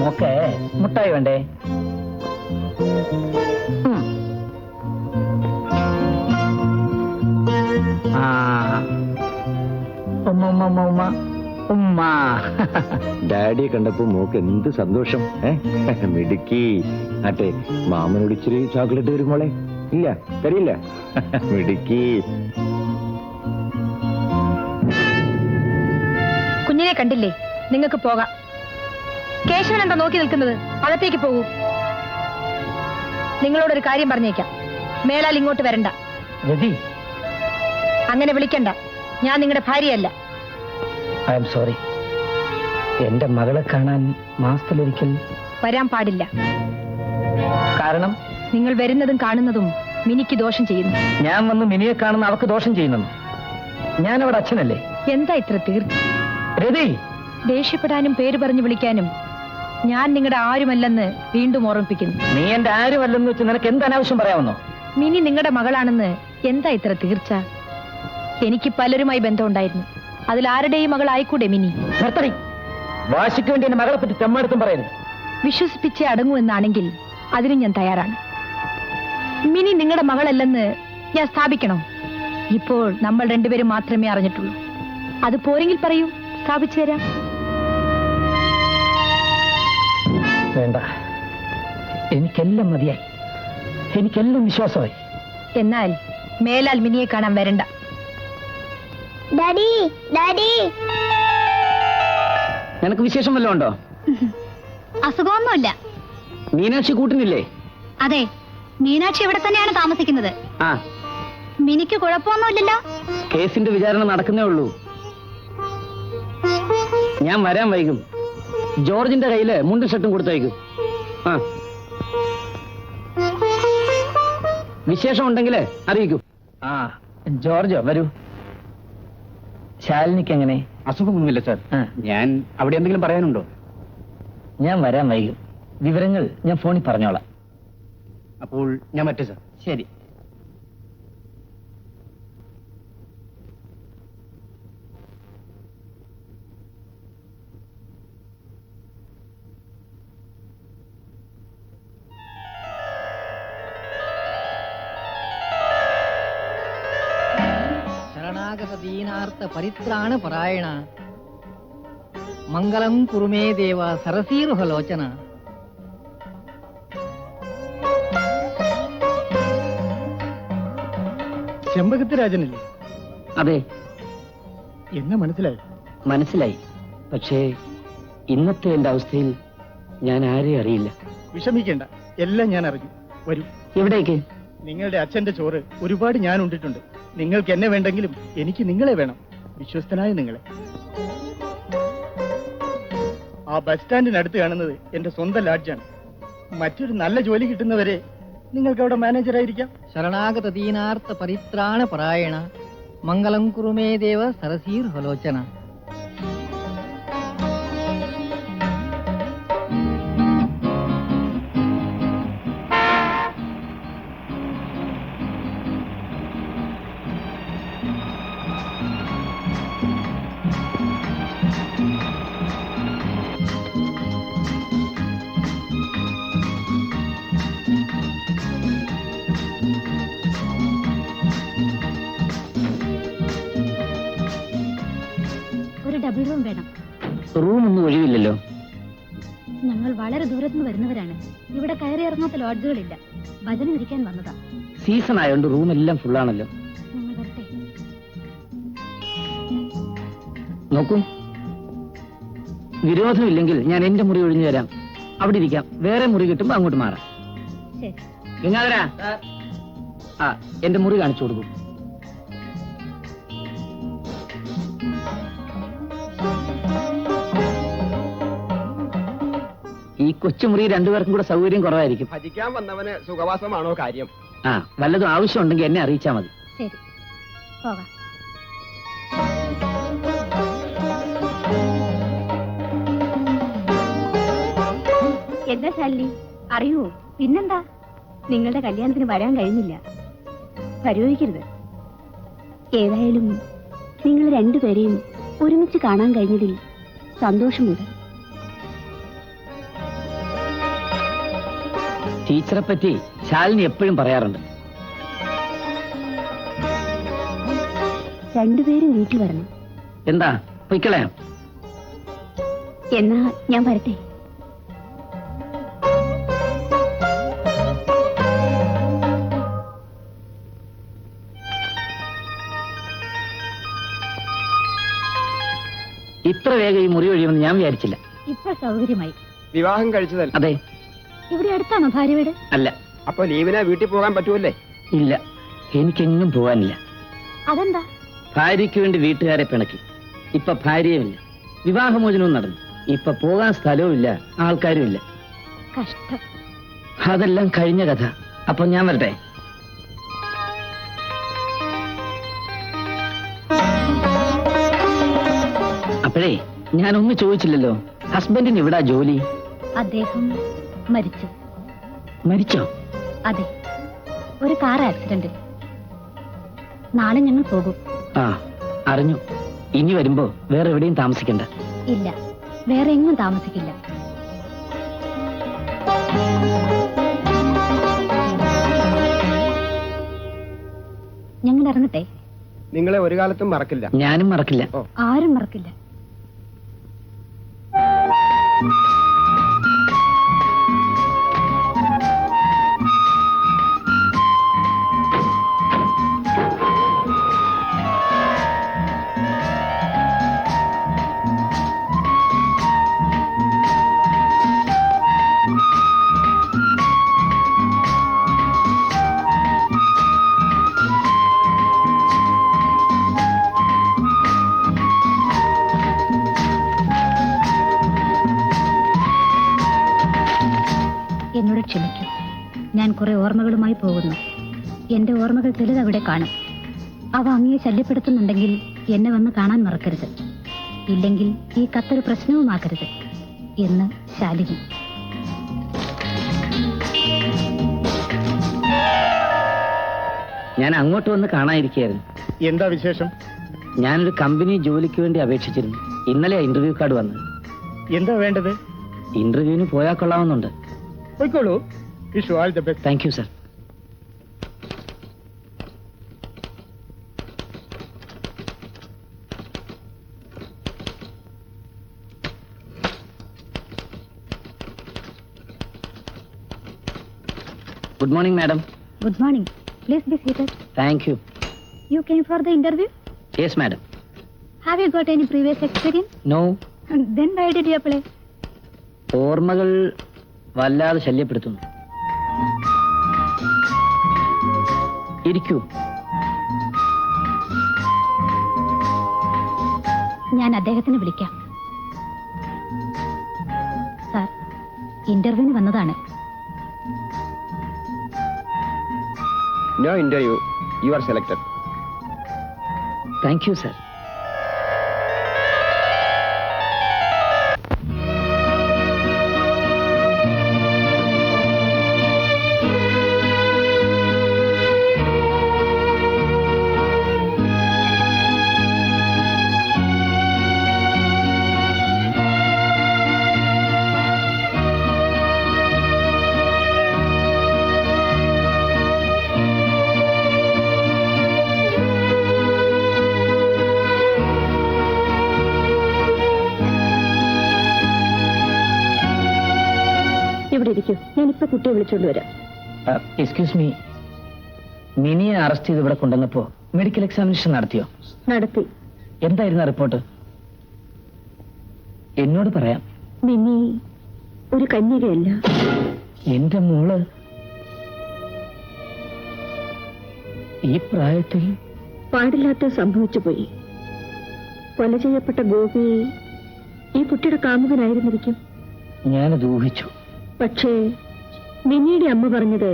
മോക്കെ മുട്ടായി വേണ്ടേ? ആ ഉമ്മ ഉമ്മ ഉമ്മ ഉമ്മ ഉമ്മ. ഡാഡിയെ കണ്ടപ്പോ മോക്ക് എന്ത് സന്തോഷം. മിടുക്കി. ആട്ടെ, മാമനോട് ഇച്ചിരി ചോക്ലേറ്റ് വരും മോളെ. ഇല്ല, തരില്ല. മിടുക്കി. കുഞ്ഞിനെ കണ്ടില്ലേ? നിങ്ങൾക്ക് പോകാം. കേശവൻ എന്താ നോക്കി നിൽക്കുന്നത്? അകത്തേക്ക് പോകൂ. നിങ്ങളോടൊരു കാര്യം പറഞ്ഞേക്കാം. മേലാൽ ഇങ്ങോട്ട് വരണ്ട. രതി, അങ്ങനെ വിളിക്കണ്ട. ഞാൻ നിങ്ങളുടെ ഭാര്യയല്ല. I am sorry. എന്റെ മകളെ കാണാൻ മാസത്തിലൊരിക്കൽ വരാൻ പാടില്ല. കാരണം നിങ്ങൾ വരുന്നതും കാണുന്നതും മിനിക്ക് ദോഷം ചെയ്യുന്നു. ഞാൻ വന്ന് മിനിയെ കാണുന്ന അവക്ക് ദോഷം ചെയ്യുന്നു. ഞാൻ അവിടെ അച്ഛനല്ലേ? എന്താ ഇത്ര തീർച്ച? രതി, ദേഷ്യപ്പെടാനും പേര് പറഞ്ഞു വിളിക്കാനും ഞാൻ നിങ്ങളുടെ ആരുമല്ലെന്ന് വീണ്ടും ഓർമ്മിപ്പിക്കുന്നു. നീ എന്റെ ആരുമല്ലെന്ന് വെച്ച് നിനക്ക് എന്ത് അനാവശ്യം പറയാമെന്നോ? മിനി നിങ്ങളുടെ മകളാണെന്ന് എന്താ ഇത്ര തീർച്ച? എനിക്ക് പലരുമായി ബന്ധമുണ്ടായിരുന്നു. അതിൽ ആരുടെയും മകൾ ആയിക്കൂടെ മിനി? നിർത്തടി. വാശിക്ക് വേണ്ടി എന്റെ മകളെ പറ്റി തെമ്മാടുത്തും പറയരുത്. വിശ്വസിപ്പിച്ചേ അടങ്ങൂ എന്നാണെങ്കിൽ അതിനും ഞാൻ തയ്യാറാണ്. മിനി നിങ്ങളുടെ മകളല്ലെന്ന് ഞാൻ സ്ഥാപിക്കണോ? ഇപ്പോൾ നമ്മൾ രണ്ടുപേരും മാത്രമേ അറിഞ്ഞിട്ടുള്ളൂ. അത് പോരെങ്കിൽ പറയൂ, സ്ഥാപിച്ചു തരാം. വേണ്ട, എനിക്കെല്ലാം മതിയായി. എനിക്കെല്ലാം വിശ്വാസമായി. എന്നാൽ മേലാൽ മിനിയെ കാണാൻ വരണ്ട. ഡാഡി ഡാഡി, നിനക്ക് വിശേഷം വല്ലതും ഉണ്ടോ? അസുഖമൊന്നുമില്ല. മീനാക്ഷി കൂട്ടിനില്ലേ? അതെ, മീനാക്ഷി ഇവിടെ തന്നെയാണ് താമസിക്കുന്നത്. ആ, മിനിക്ക് കുഴപ്പമൊന്നുമില്ലല്ലോ. കേസിന്റെ വിചാരണ നടക്കുന്നേ ഉള്ളൂ. ഞാൻ വരാൻ വൈകും. ജോർജിന്റെ കയ്യില് മുണ്ടും ഷർട്ടും കൊടുത്തയക്കും. ആ, വിശേഷം ഉണ്ടെങ്കിൽ അറിയിക്കൂ. ആ, ജോർജോ വരൂ. ശാലിനിക്ക് എങ്ങനെ? അസുഖമൊന്നുമില്ല സാർ. ഞാൻ അവിടെ എന്തെങ്കിലും പറയാനുണ്ടോ? ഞാൻ വരാൻ വൈകും. വിവരങ്ങൾ ഞാൻ ഫോണിൽ പറഞ്ഞോളാം. അപ്പോൾ ഞാൻ മറ്റേ സാർ. ശരി. ശരണാഗത ദീനാർത്ഥ പരിത്രാണ പരായണ മംഗളം കുറുമേ ദേവ സരസീരുഹലോചന. ചെമ്പകത്തിരാജനല്ലേ? അതെ, എന്നെ മനസ്സിലായി. മനസ്സിലായി. പക്ഷേ ഇന്നത്തെ എന്റെ അവസ്ഥയിൽ ഞാൻ ആരെയും അറിയില്ല. വിഷമിക്കേണ്ട, എല്ലാം ഞാൻ അറിഞ്ഞു. വരൂ. എവിടേക്ക്? നിങ്ങളുടെ അച്ഛന്റെ ചോറ് ഒരുപാട് ഞാൻ ഉണ്ടിട്ടുണ്ട്. നിങ്ങൾക്ക് എന്നെ വേണ്ടെങ്കിലും എനിക്ക് നിങ്ങളെ വേണം. വിശ്വസ്തനായ നിങ്ങളെ. ആ ബസ് സ്റ്റാൻഡിനടുത്ത് കാണുന്നത് എന്റെ സ്വന്തം ലാഡ്ജാണ്. മറ്റൊരു നല്ല ജോലി കിട്ടുന്നവരെ നിങ്ങൾക്ക് അവിടെ മാനേജറായിരിക്കാം. ശരണാഗത ദീനാർത്ഥ പരിത്രാണ പരായണ മംഗളം കുറുമേ ദേവ സരസീരുഹലോചന. ഒരു ഡബിൾ റൂം വേണം. റൂമൊന്നും ഒഴിവില്ലല്ലോ. ഞങ്ങൾ വളരെ ദൂരത്തുനിന്ന് വരുന്നവരാണ്. ഇവിടെ കയറി ഇറങ്ങാത്ത ലോഡ്ജുകളില്ല. ഭജന ഇരിക്കാൻ വന്നതാ. സീസൺ ആയതുകൊണ്ട് റൂമെല്ലാം ഫുള്ളാണല്ലോ. ഞങ്ങൾ വരട്ടെ. നോക്കൂ, വിരോധമില്ലെങ്കിൽ ഞാൻ എന്റെ മുറി ഒഴിഞ്ഞു തരാം. അവിടെ ഇരിക്കാം. വേറെ മുറി കിട്ടുമ്പോ അങ്ങോട്ട് മാറാം. ശരി. ഗംഗാധരാ, ആ എന്റെ മുറി കാണിച്ചു കൊടുക്കും. ഈ കൊച്ചുമുറി രണ്ടുപേർക്കും കൂടെ സൗകര്യം കുറവായിരിക്കും. ഭജിക്കാൻ വന്നവന് സുഖവാസമാണോ കാര്യം? ആ, വല്ലതും ആവശ്യമുണ്ടെങ്കിൽ എന്നെ അറിയിച്ചാൽ മതി. ശരി, പോകാം. എന്താ ശാലിനി, അറിയോ പിന്നെന്താ, നിങ്ങളുടെ കല്യാണത്തിന് വരാൻ കഴിഞ്ഞില്ല. പരിവഹിക്കരുത്. ഏതായാലും നിങ്ങൾ രണ്ടുപേരെയും ഒരുമിച്ച് കാണാൻ കഴിഞ്ഞതിൽ സന്തോഷമുണ്ട്. ടീച്ചറെ പറ്റി ശാലിനി എപ്പോഴും പറയാറുണ്ട്. രണ്ടുപേരും വീട്ടിൽ വരണം. എന്താ പൊയ്ക്കളയാ? എന്നാ ഞാൻ വരട്ടെ. ഇത്ര വേഗം ഈ മുറി ഒഴിയുമെന്ന് ഞാൻ വിചാരിച്ചില്ല. ഇപ്പൊ സൗകര്യമായി. വിവാഹം കഴിച്ചതല്ല? അതെ. ഇവിടെ അടുത്താണോ ഭാര്യ വീട്? അല്ല. അപ്പൊ ലീവിനെ വീട്ടിൽ പോകാൻ പറ്റുമല്ലേ? ഇല്ല, എനിക്കെങ്ങും പോവാനില്ല. അതെന്താ? ഭാര്യയ്ക്ക് വേണ്ടി വീട്ടുകാരെ പിണക്കി. ഇപ്പൊ ഭാര്യയുമില്ല, വിവാഹമോചനവും നടന്നു. ഇപ്പൊ പോകാൻ സ്ഥലവും ഇല്ല, ആൾക്കാരും ഇല്ല. കഷ്ടം. അതെല്ലാം കഴിഞ്ഞ കഥ. അപ്പൊ ഞാൻ വരട്ടെ. അപ്പോഴേ ഞാനൊന്നും ചോദിച്ചില്ലല്ലോ, ഹസ്ബൻഡിന് എവിടാ ജോലി? അദ്ദേഹം മരിച്ചു. മരിച്ചോ? അതെ, ഒരു കാർ ആക്സിഡന്റ്. നാളെ ഞങ്ങൾ പോകും. ആ, അറിഞ്ഞു. ഇനി വരുമ്പോ വേറെ എവിടെയും താമസിക്കണ്ട. ഇല്ല, വേറെ എങ്ങും താമസിക്കില്ല. ഞങ്ങൾ ഇറങ്ങട്ടെ. നിങ്ങളെ ഒരു കാലത്തും മറക്കില്ല. ഞാനും മറക്കില്ല. ആരും മറക്കില്ല. എന്നോട് ക്ഷമിക്കൂ. ഞാൻ കുറെ ഓർമ്മകളുമായി പോകുന്നു. എന്റെ ഓർമ്മകൾ ചിലത് അവിടെ കാണും. അവ അങ്ങയെ ശല്യപ്പെടുത്തുന്നുണ്ടെങ്കിൽ എന്നെ വന്ന് കാണാൻ മറക്കരുത്. ഇല്ലെങ്കിൽ ഈ കത്തൊരു പ്രശ്നവുമാക്കരുത്. എന്ന് ശാലിനി. ഞാൻ അങ്ങോട്ട് വന്ന് കാണാതിരിക്കുകയായിരുന്നു. എന്താ വിശേഷം? ഞാനൊരു കമ്പനി ജോലിക്ക് വേണ്ടി അപേക്ഷിച്ചിരുന്നു. ഇന്നലെ ഇന്റർവ്യൂ കാർഡ് വന്നത്. എന്താ വേണ്ടത്? ഇന്റർവ്യൂവിന് പോയാൽ കൊള്ളാമെന്നുണ്ട്. പോയിക്കോളൂ. Wish you all the best. Thank you sir. Good morning, madam. Good morning. Please be seated. Thank you. You came for the interview? Yes, madam. Have you got any previous experience? No. Then why did you apply? ഓർമ്മകൾ വല്ലാതെ ശല്യപ്പെടുത്തുന്നു. ഇരിക്കൂ. ഞാൻ അദ്ദേഹത്തിന് വിളിക്കാം. Sir, ഇന്റർവ്യൂവിന് വന്നതാണ്. No interview. You are selected. Thank you, sir. ഇവിടെ ഇരിക്കൂ. ഞാനിപ്പോ കുട്ടിയെ വിളിച്ചോണ്ട് വരാം. എക്സ്ക്യൂസ് മീ, മിനിയെ അറസ്റ്റ് ചെയ്ത് ഇവിടെ കൊണ്ടുവന്നപ്പോ മെഡിക്കൽ എക്സാമിനേഷൻ നടത്തിയോ? നടത്തി. എന്തായിരുന്നു റിപ്പോർട്ട്? എന്നോട് പറയാം. മിനി ഒരു കന്യകയല്ല. എന്റെ മോള് ഈ പ്രായത്തിൽ പാടില്ലാത്ത സംഭവിച്ചു പോയി. കൊല ചെയ്യപ്പെട്ട ഗോപി ഈ കുട്ടിയുടെ കാമുകനായിരുന്നിരിക്കും. ഞാനത് ഊഹിച്ചു. പക്ഷേ മിനിയുടെ അമ്മ പറഞ്ഞത്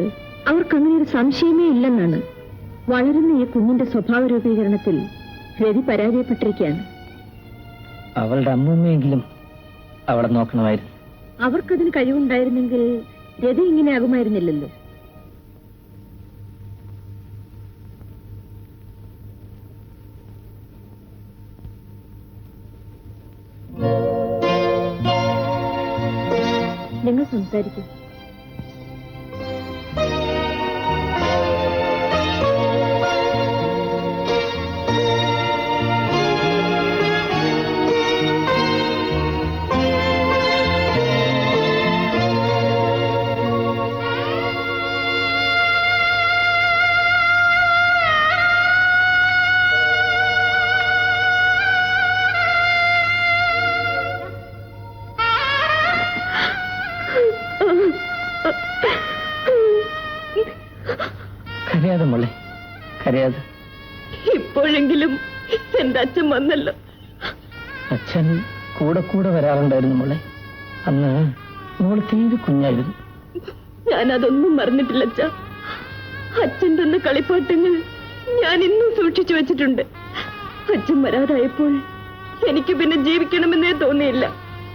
അവർക്കങ്ങനെ ഒരു സംശയമേ ഇല്ലെന്നാണ്. വളരുന്ന ഈ കുഞ്ഞിന്റെ സ്വഭാവ രൂപീകരണത്തിൽ രവി പരാജയപ്പെട്ടിരിക്കുകയാണ്. അവളുടെ അമ്മൂമ്മയെങ്കിലും അവളെ നോക്കണമായിരുന്നു. അവർക്കതിന് കഴിവുണ്ടായിരുന്നെങ്കിൽ രതി ഇങ്ങനെ ആകുമായിരുന്നില്ലല്ലോ. നിങ്ങൾ സംസാരിക്കും. കരയാതെ മോളെ, കരയാതെ. ഇപ്പോഴെങ്കിലും എന്റെ അച്ഛൻ വന്നല്ലോ. അച്ഛൻ കൂടെ കൂടെ വരാറുണ്ടായിരുന്നു മോളെ. അന്ന് മോള് തീരെ കുഞ്ഞായിരുന്നു. ഞാനതൊന്നും മറന്നിട്ടില്ല അച്ഛാ. അച്ഛൻ തന്ന കളിപ്പാട്ടങ്ങൾ ഞാൻ ഇന്നും സൂക്ഷിച്ചു വെച്ചിട്ടുണ്ട്. അച്ഛൻ വരാതായപ്പോൾ എനിക്ക് പിന്നെ ജീവിക്കണമെന്നേ തോന്നിയില്ല.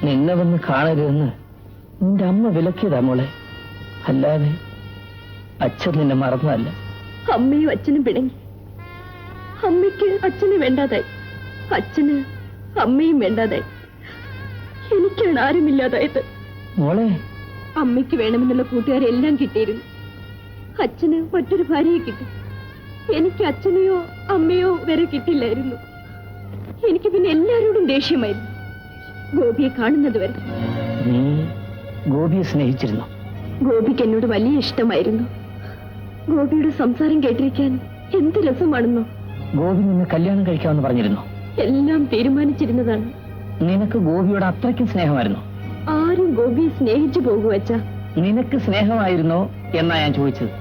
നിന്നെ വന്ന് കാണരുതെന്ന് നിന്റെ അമ്മ വിലക്കിയതാ മോളെ, അല്ലാതെ അച്ഛൻ നിന്നെ മറന്നതല്ല. അമ്മയും അച്ഛനും പിണങ്ങി. അമ്മയ്ക്ക് അച്ഛനെ വേണ്ടാതായി, അച്ഛന് അമ്മയും വേണ്ടാതായി. എനിക്കാണ് ആരുമില്ലാതായത്. മോളെ, അമ്മയ്ക്ക് വേണമെന്നുള്ള കൂട്ടുകാരെല്ലാം കിട്ടിയിരുന്നു. അച്ഛന് മറ്റൊരു ഭാര്യയെ കിട്ടി. എനിക്ക് അച്ഛനെയോ അമ്മയോ വരെ കിട്ടില്ലായിരുന്നു. എനിക്ക് പിന്നെ എല്ലാവരോടും ദേഷ്യമായിരുന്നു, ഗോപിയെ കാണുന്നത് വരെ. നീ ഗോപിയെ സ്നേഹിച്ചിരുന്നു? ഗോപിക്ക് എന്നോട് വലിയ ഇഷ്ടമായിരുന്നു. ഗോപിയുടെ സംസാരം കേട്ടിരിക്കാൻ എന്ത് രസമാണെന്നോ. ഗോപി നിന്നെ കല്യാണം കഴിക്കാമെന്ന് പറഞ്ഞിരുന്നു? എല്ലാം തീരുമാനിച്ചിരുന്നതാണ്. നിനക്ക് ഗോപിയോട് അത്രയ്ക്കും സ്നേഹമായിരുന്നു? ആരും ഗോപിയെ സ്നേഹിച്ചു പോകുവച്ച. നിനക്ക് സ്നേഹമായിരുന്നോ എന്നാ ഞാൻ ചോദിച്ചത്.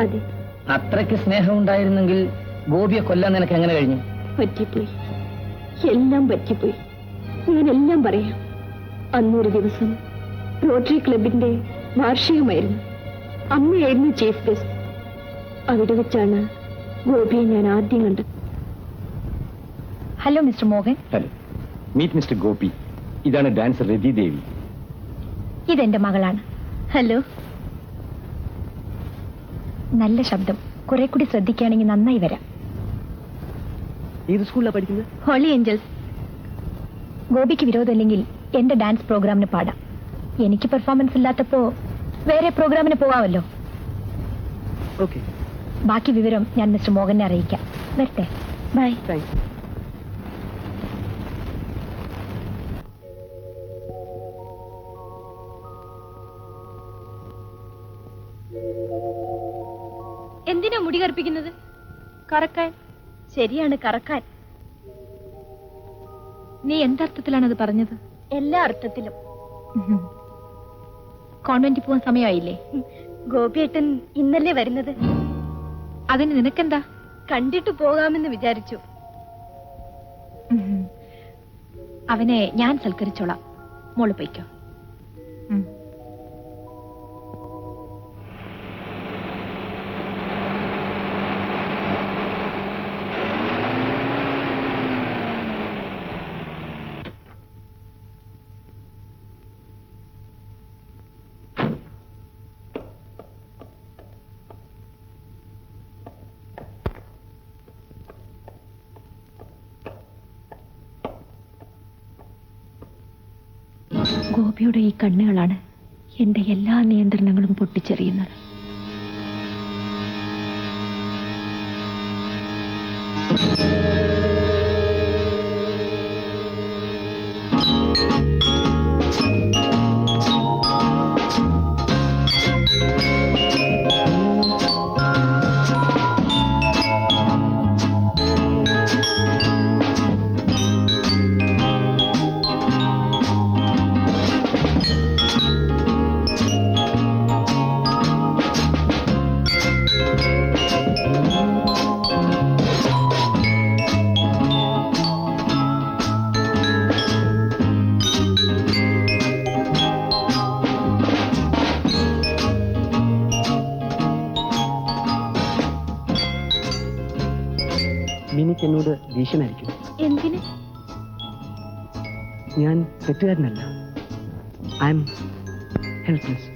അതെ. അത്രയ്ക്ക് സ്നേഹം ഉണ്ടായിരുന്നെങ്കിൽ ഗോപിയെ കൊല്ലാൻ നിനക്ക് എങ്ങനെ കഴിഞ്ഞു? പറ്റിപ്പോയി, എല്ലാം പറ്റിപ്പോയി. ഞാൻ എല്ലാം പറയാം. അന്നൊരു ദിവസം റോട്ടറി ക്ലബിന്റെ വാർഷികമായിരുന്നു. അമ്മയായിരുന്നു ചീഫ് ഗസ്റ്റ്. അവിടെ വെച്ചാണ് ഗോപിയെ ഞാൻ ആദ്യം കണ്ടത്. Hello mister Mohan. Hello, meet mister Gopi. ഇതാണ് ഡാൻസർ രതി ദേവി. ഇതെന്റെ മകളാണ്. ഹലോ. നല്ല ശബ്ദം, കുറെ കൂടി ശ്രദ്ധിക്കുകയാണെങ്കിൽ നന്നായി വരാം. ഏത് സ്കൂളിലാണ് പഠിക്കുന്നത്? Holy Angels. ഗോപിക്ക് വിരോധമില്ലെങ്കിൽ എന്റെ ഡാൻസ് പ്രോഗ്രാമിന് പാടാം. എനിക്ക് പെർഫോമൻസ് ഇല്ലാത്തപ്പോ വേറെ പ്രോഗ്രാമിന് പോവാമല്ലോ. ഓക്കെ. ബാക്കി വിവരം ഞാൻ മിസ്റ്റർ മോഹനെ അറിയിക്കാം. വരട്ടെ. ബൈ. എന്തിനാ മുടി കറുപ്പിക്കുന്നത്? കറക്കാൻ. ശരിയാണ്, കറക്കാൻ. നീ എന്തർത്ഥത്തിലാണ് അത് പറഞ്ഞത്? എല്ലാ അർത്ഥത്തിലും. കോൺവെന്റിൽ പോകാൻ സമയമായില്ലേ? ഗോപിയേട്ടൻ ഇന്നല്ലേ വരുന്നത്. അതിന് നിനക്കെന്താ? കണ്ടിട്ട് പോകാമെന്ന് വിചാരിച്ചു. അവനെ ഞാൻ സൽക്കരിച്ചോളാം. മോള് പോയിക്കോ. ഗോപിയുടെ ഈ കണ്ണുകളാണ് എന്റെ എല്ലാ നിയന്ത്രണങ്ങളും പൊട്ടിച്ചെറിയുന്നത്. മിനിക്ക് എന്നോട് ദേഷ്യമായിരിക്കും. എന്തിന്? ഞാൻ തെറ്റുകാരനല്ല. I am helpless.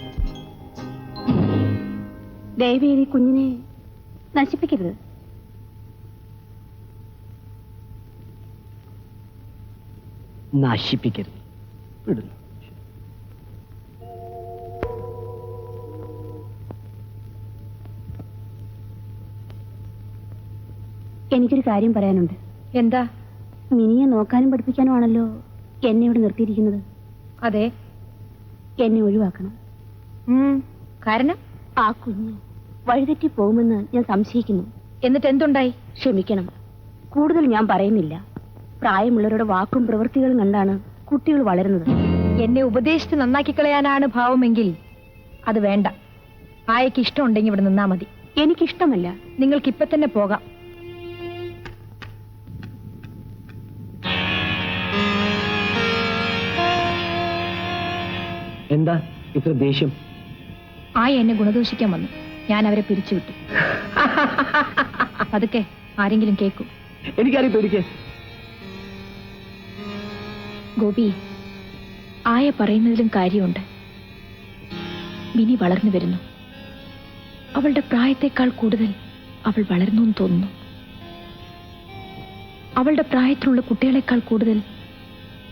ദയവേദി കുഞ്ഞിനെ നശിപ്പിക്കരുത്. നശിപ്പിക്കരുത്. വിടുന്നു. എനിക്കൊരു കാര്യം പറയാനുണ്ട്. എന്താ? മിനിയെ നോക്കാനും പഠിപ്പിക്കാനുമാണല്ലോ എന്നെ ഇവിടെ നിർത്തിയിരിക്കുന്നത്. അതെ. എന്നെ ഒഴിവാക്കണം. കാരണം ആ കുഞ്ഞ് വഴിതെറ്റി പോകുമെന്ന് ഞാൻ സംശയിക്കുന്നു. എന്നിട്ട് എന്തുണ്ടായി? ക്ഷമിക്കണം, കൂടുതൽ ഞാൻ പറയുന്നില്ല. പ്രായമുള്ളവരുടെ വാക്കും പ്രവൃത്തികളും കണ്ടാണ് കുട്ടികൾ വളരുന്നത്. എന്നെ ഉപദേശിച്ച് നന്നാക്കി കളയാനാണ് ഭാവമെങ്കിൽ അത് വേണ്ട. ആയക്ക് ഇഷ്ടമുണ്ടെങ്കിൽ ഇവിടെ നിന്നാ മതി. എനിക്കിഷ്ടമല്ല. നിങ്ങൾക്ക് ഇപ്പൊ തന്നെ പോകാം. എന്താ ഇത്ര ദേഷ്യം? ആയ എന്നെ ഗുണദോഷിക്കാൻ വന്നു. ഞാൻ അവരെ പിരിച്ചുവിട്ടു. അതൊക്കെ ആരെങ്കിലും കേൾക്കും. എനിക്കറിയാം പേടിക്ക്. ഗോപി, ആയ പറയുന്നതിലും കാര്യമുണ്ട്. മിനി വളർന്നു വരുന്നു. അവളുടെ പ്രായത്തെക്കാൾ കൂടുതൽ അവൾ വളർന്നു എന്ന് തോന്നുന്നു. അവളുടെ പ്രായത്തിലുള്ള കുട്ടികളെക്കാൾ കൂടുതൽ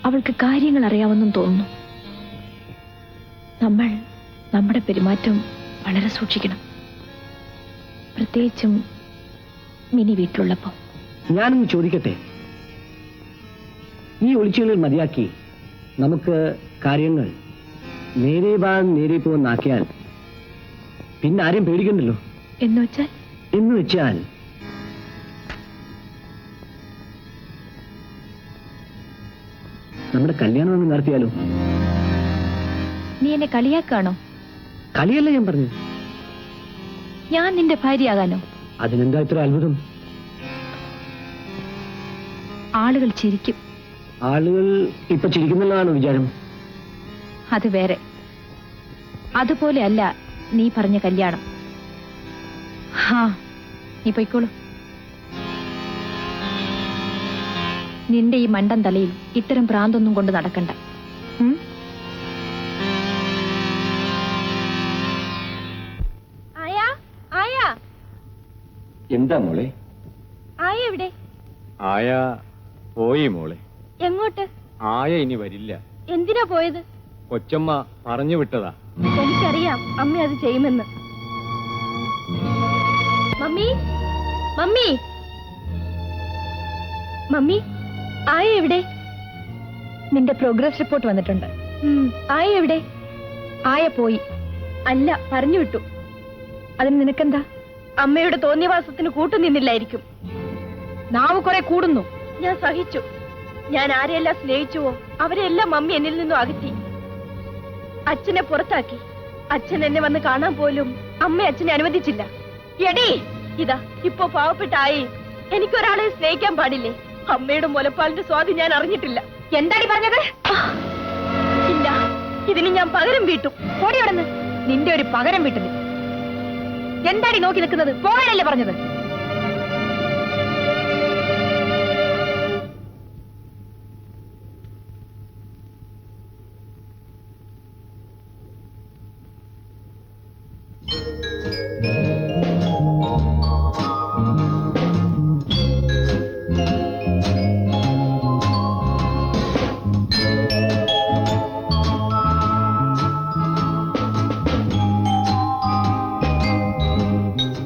അവൾക്ക് കാര്യങ്ങൾ അറിയാമെന്നും തോന്നുന്നു. നമ്മൾ നമ്മുടെ പെരുമാറ്റം വളരെ സൂക്ഷിക്കണം, പ്രത്യേകിച്ചും മിനി വീട്ടിലുള്ളപ്പോ. ഞാനൊന്ന് ചോദിക്കട്ടെ, ഈ ഒളിച്ചുകളിൽ മതിയാക്കി നമുക്ക് കാര്യങ്ങൾ നേരെ പോകുന്നാക്കിയാൽ പിന്നെ ആരെയും പേടിക്കണ്ടല്ലോ. എന്ന് വെച്ചാൽ നമ്മുടെ കല്യാണം ഒന്ന് നടത്തിയാലോ? നീ എന്നെ കളിയാക്കാണോ? കളിയല്ല ഞാൻ പറഞ്ഞു. ഞാൻ നിന്റെ ഭാര്യയാകാനോ? അതിനെന്താ ഇത്ര അത്ഭുതം? ആളുകൾ ചിരിക്കും. ആളുകൾ ഇപ്പൊ ചിരിക്കുന്നുള്ളതാണോ വിചാരം? അത് വേറെ. അതുപോലെ അല്ല നീ പറഞ്ഞ കല്യാണം. നീ പൊയ്ക്കോളൂ. നിന്റെ ഈ മണ്ടൻ തലയിൽ ഇത്തരം ഭ്രാന്തൊന്നും കൊണ്ട് നടക്കണ്ട. എന്താ മോളെ? ആയ എവിടെ? ആയ പോയി മോളെ. എങ്ങോട്ട്? ആയ ഇനി വരില്ല. എന്തിനാ പോയത്? കൊച്ചമ്മ പറഞ്ഞു വിട്ടതാ. എനിക്കറിയാം അമ്മ അത് ചെയ്യുമെന്ന്. മമ്മി, മമ്മി, മമ്മി, ആയ എവിടെ? നിന്റെ പ്രോഗ്രസ് റിപ്പോർട്ട് വന്നിട്ടുണ്ട്. ആയ എവിടെ? ആയ പോയി. അല്ല, പറഞ്ഞു വിട്ടു. അതിന് നിനക്കെന്താ? അമ്മയുടെ തോന്നിയവാസത്തിന് കൂട്ടുനിന്നില്ലായിരിക്കും. നാവ് കുറെ കൂടുന്നു. ഞാൻ സഹിച്ചു. ഞാൻ ആരെയെല്ലാം സ്നേഹിച്ചുവോ അവരെല്ലാം മമ്മി എന്നിൽ നിന്നും അകറ്റി. അച്ഛനെ പുറത്താക്കി. അച്ഛൻ എന്നെ വന്ന് കാണാൻ പോലും അമ്മ അച്ഛനെ അനുവദിച്ചില്ല. എടീ, ഇതാ ഇപ്പൊ പാവപ്പെട്ടായി. എനിക്കൊരാളെ സ്നേഹിക്കാൻ പാടില്ലേ? അമ്മയുടെ മുലപ്പാലിന്റെ സ്വാദ് ഞാൻ അറിഞ്ഞിട്ടില്ല. എന്താടി പറഞ്ഞത്? ഇല്ല, ഇതിന് ഞാൻ പകരം വീട്ടും. ഓടി അവിടുന്ന്. നിന്റെ ഒരു പകരം വീട്ടിന് എന്താടി നോക്കി നിൽക്കുന്നത്? പോകാനല്ലേ പറഞ്ഞത്?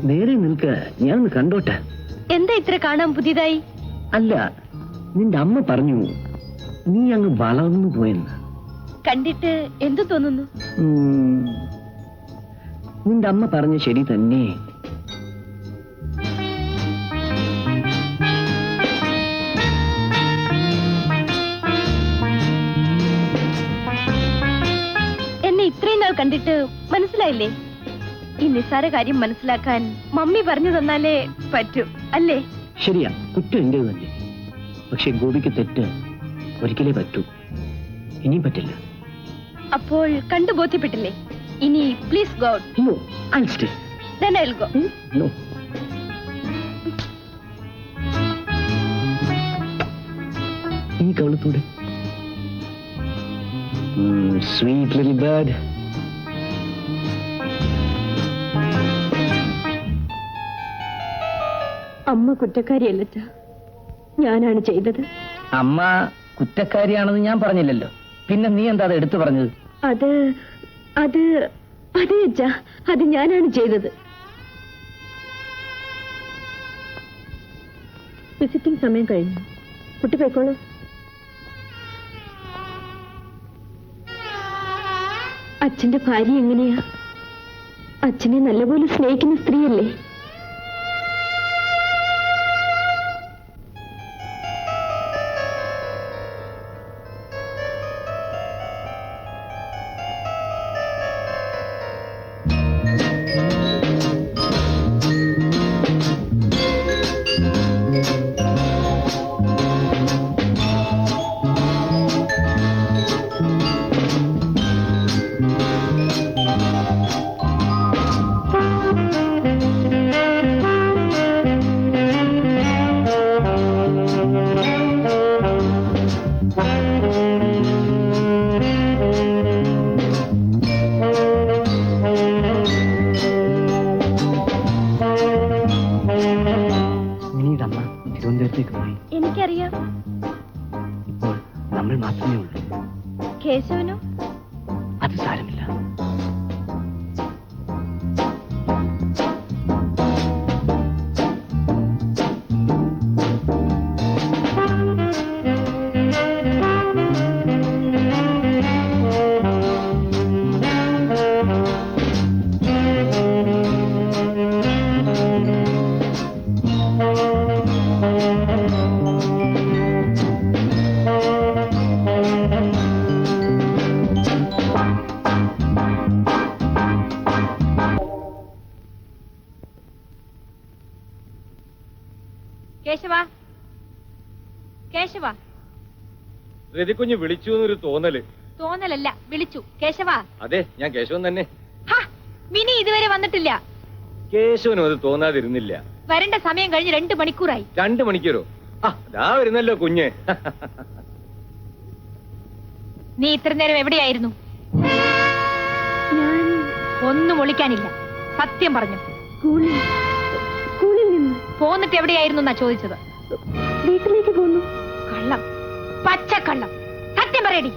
നേരെ നിൽക്ക, ഞാനൊന്ന് കണ്ടോട്ടെ. എന്താ ഇത്ര കാണാൻ പുതിയതായി? അല്ല, നിന്റെ അമ്മ പറഞ്ഞു നീ അങ്ങ് വളർന്നു പോയെന്ന്. കണ്ടിട്ട് എന്തു തോന്നുന്നു? നിന്റെ അമ്മ പറഞ്ഞ ശരി തന്നെ. എന്നെ ഇത്രയും നാൾ കണ്ടിട്ട് മനസ്സിലായില്ലേ? ഈ നിസ്സാര കാര്യം മനസ്സിലാക്കാൻ മമ്മി പറഞ്ഞു തന്നാലേ പറ്റൂ, അല്ലേ? ശരിയാ, കുറ്റം എന്റേത് തന്നെ. പക്ഷെ ഗോപിക്ക് തെറ്റ് ഒരിക്കലേ പറ്റൂ. ഇനിയും പറ്റില്ല. അപ്പോൾ കണ്ടു ബോധ്യപ്പെട്ടില്ലേ? ഇനി please go out. No, I'll stay. Then I'll go. No. ഈ കവളത്തൂടെ. Sweet little bird. അമ്മ കുറ്റക്കാരിയല്ലച്ച, ഞാനാണ് ചെയ്തത്. അമ്മ കുറ്റക്കാരിയാണെന്ന് ഞാൻ പറഞ്ഞില്ലല്ലോ, പിന്നെ നീ എന്താ അത് എടുത്തു പറഞ്ഞത്? അത് അത് അതെ അച്ഛ, അത് ഞാനാണ് ചെയ്തത്. വിസിറ്റിംഗ് സമയം കഴിഞ്ഞു, കുട്ടി പോയിക്കോളൂ. അച്ഛന്റെ ഭാര്യ എങ്ങനെയാ? അച്ഛനെ നല്ലപോലെ സ്നേഹിക്കുന്ന സ്ത്രീയല്ലേ? എനിക്കറിയാം. ഇപ്പോൾ നമ്മൾ മാത്രമേ ഉള്ളൂ. കേശവനോ? അത് സാരമില്ല. കേശവാ, കേശവാ. രതികുഞ്ഞ് വിളിച്ചു എന്നൊരു തോന്നല്. തോന്നലല്ല, വിളിച്ചു. കേശവാ. അതെ, ഞാൻ കേശവൻ തന്നെ. മിനി ഇതുവരെ വന്നിട്ടില്ല. കേശവനും അത് തോന്നാതിരുന്നില്ല. വരേണ്ട സമയം കഴിഞ്ഞ് 2 മണിക്കൂറായി. 2 മണിക്കൂറോ? ദാ വരുന്നല്ലോ കുഞ്ഞ്. നീ ഇത്ര നേരം എവിടെയായിരുന്നു? ഒന്നും ഒളിക്കാനില്ല, സത്യം പറഞ്ഞു. സ്കൂളിൽ നിന്ന് പോന്നിട്ട് എവിടെയായിരുന്നു എന്നാ ചോദിച്ചത്. വീട്ടിലേക്ക് പോന്നു. കള്ളം, പച്ചക്കള്ളം. സത്യം പറയടി.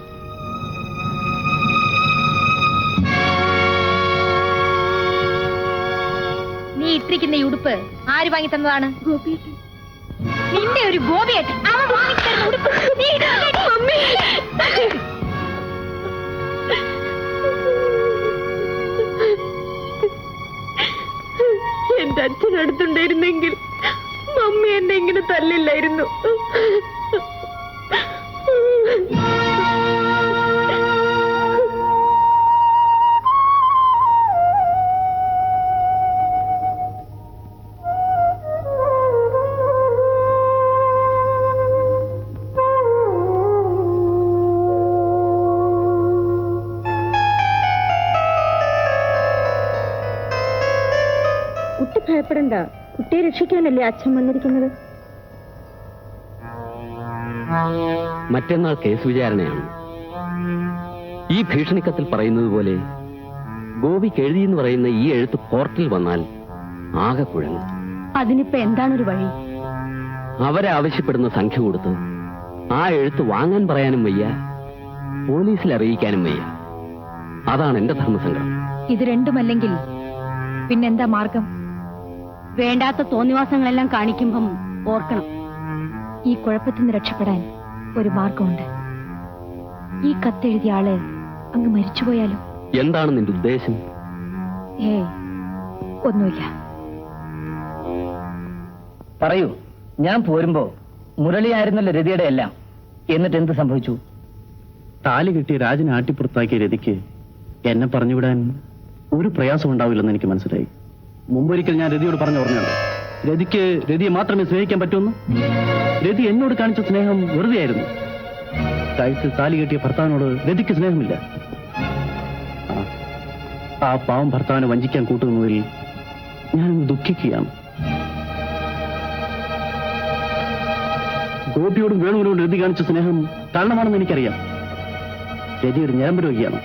നീ ഇട്ടിരിക്കുന്ന ഈ ഉടുപ്പ് ആര് വാങ്ങി തന്നതാണ്? ഗോപിയേട്ടൻ. നിന്റെ ഒരു ഗോപിയേട്ടൻ അവൻ വാങ്ങിത്തരുന്ന ഉടുപ്പ് നീ ഇടുന്നില്ലേടി? എന്റെ അച്ഛൻ അടുത്തുണ്ടായിരുന്നെങ്കിൽ മമ്മി എന്നെ ഇങ്ങനെ തല്ലില്ലായിരുന്നു. കുട്ടി ഭയപ്പെടണ്ട, കുട്ടിയെ രക്ഷിക്കാനല്ലേ അച്ഛൻ വന്നിരിക്കുന്നത്. മറ്റന്നാൾ കേസ് വിചാരണയാണ്. ഈ ഭീഷണിക്കത്തിൽ പറയുന്നത് പോലെ ഗോപിക്ക് എഴുതിയെന്ന് പറയുന്ന ഈ എഴുത്ത് കോർട്ടിൽ വന്നാൽ ആകെ കുഴങ്ങും. അതിനിപ്പോ എന്താണൊരു വഴി? അവരെ ആവശ്യപ്പെടുന്ന സംഖ്യ കൊടുത്ത് ആ എഴുത്ത് വാങ്ങാൻ പറയാനും വയ്യ, പോലീസിൽ അറിയിക്കാനും വയ്യ. അതാണ് എന്റെ ധർമ്മസങ്കടം. ഇത് രണ്ടുമല്ലെങ്കിൽ പിന്നെന്താ മാർഗം? വേണ്ടാത്ത തോന്നിവാസങ്ങളെല്ലാം കാണിക്കുമ്പം ഓർക്കണം, ഈ കുഴപ്പത്തിൽ നിന്ന് രക്ഷപ്പെടാൻ ഒരു മാർഗമുണ്ട്. ഈ കത്തെഴുതിയ ആള് അങ്ങ് മരിച്ചുപോയാലോ? എന്താണ് നിന്റെ ഉദ്ദേശം? ഒന്നുമില്ല. പറയൂ. ഞാൻ പോരുമ്പോ മുരളിയായിരുന്നല്ലോ രതിയുടെ എല്ലാം. എന്നിട്ട് എന്ത് സംഭവിച്ചു? താലി കിട്ടിയ രാജനെ ആട്ടിപ്പുറത്താക്കിയ രതിക്ക് എന്നെ പറഞ്ഞുവിടാൻ ഒരു പ്രയാസം ഉണ്ടാവില്ലെന്ന് എനിക്ക് മനസ്സിലായി. മുമ്പൊരിക്കൽ ഞാൻ രതിയോട് പറഞ്ഞു പറഞ്ഞത്, രതിക്ക് രതിയെ മാത്രമേ സ്നേഹിക്കാൻ പറ്റുമെന്ന്. രതി എന്നോട് കാണിച്ച സ്നേഹം വെറുതെയായിരുന്നു. കഴുത്തിൽ താലി കെട്ടിയ ഭർത്താവിനോട് രതിക്ക് സ്നേഹമില്ല. ആ പാവം ഭർത്താവിനെ വഞ്ചിക്കാൻ കൂട്ടുന്നതിൽ ഞാൻ ദുഃഖിക്കുകയാണ്. ഗോപിയോടും വേണുവിനോടും രതി കാണിച്ച സ്നേഹം കാരണമാണെന്ന് എനിക്കറിയാം. രതി ഒരു ഞരമ്പ് രോഗിയാണ്.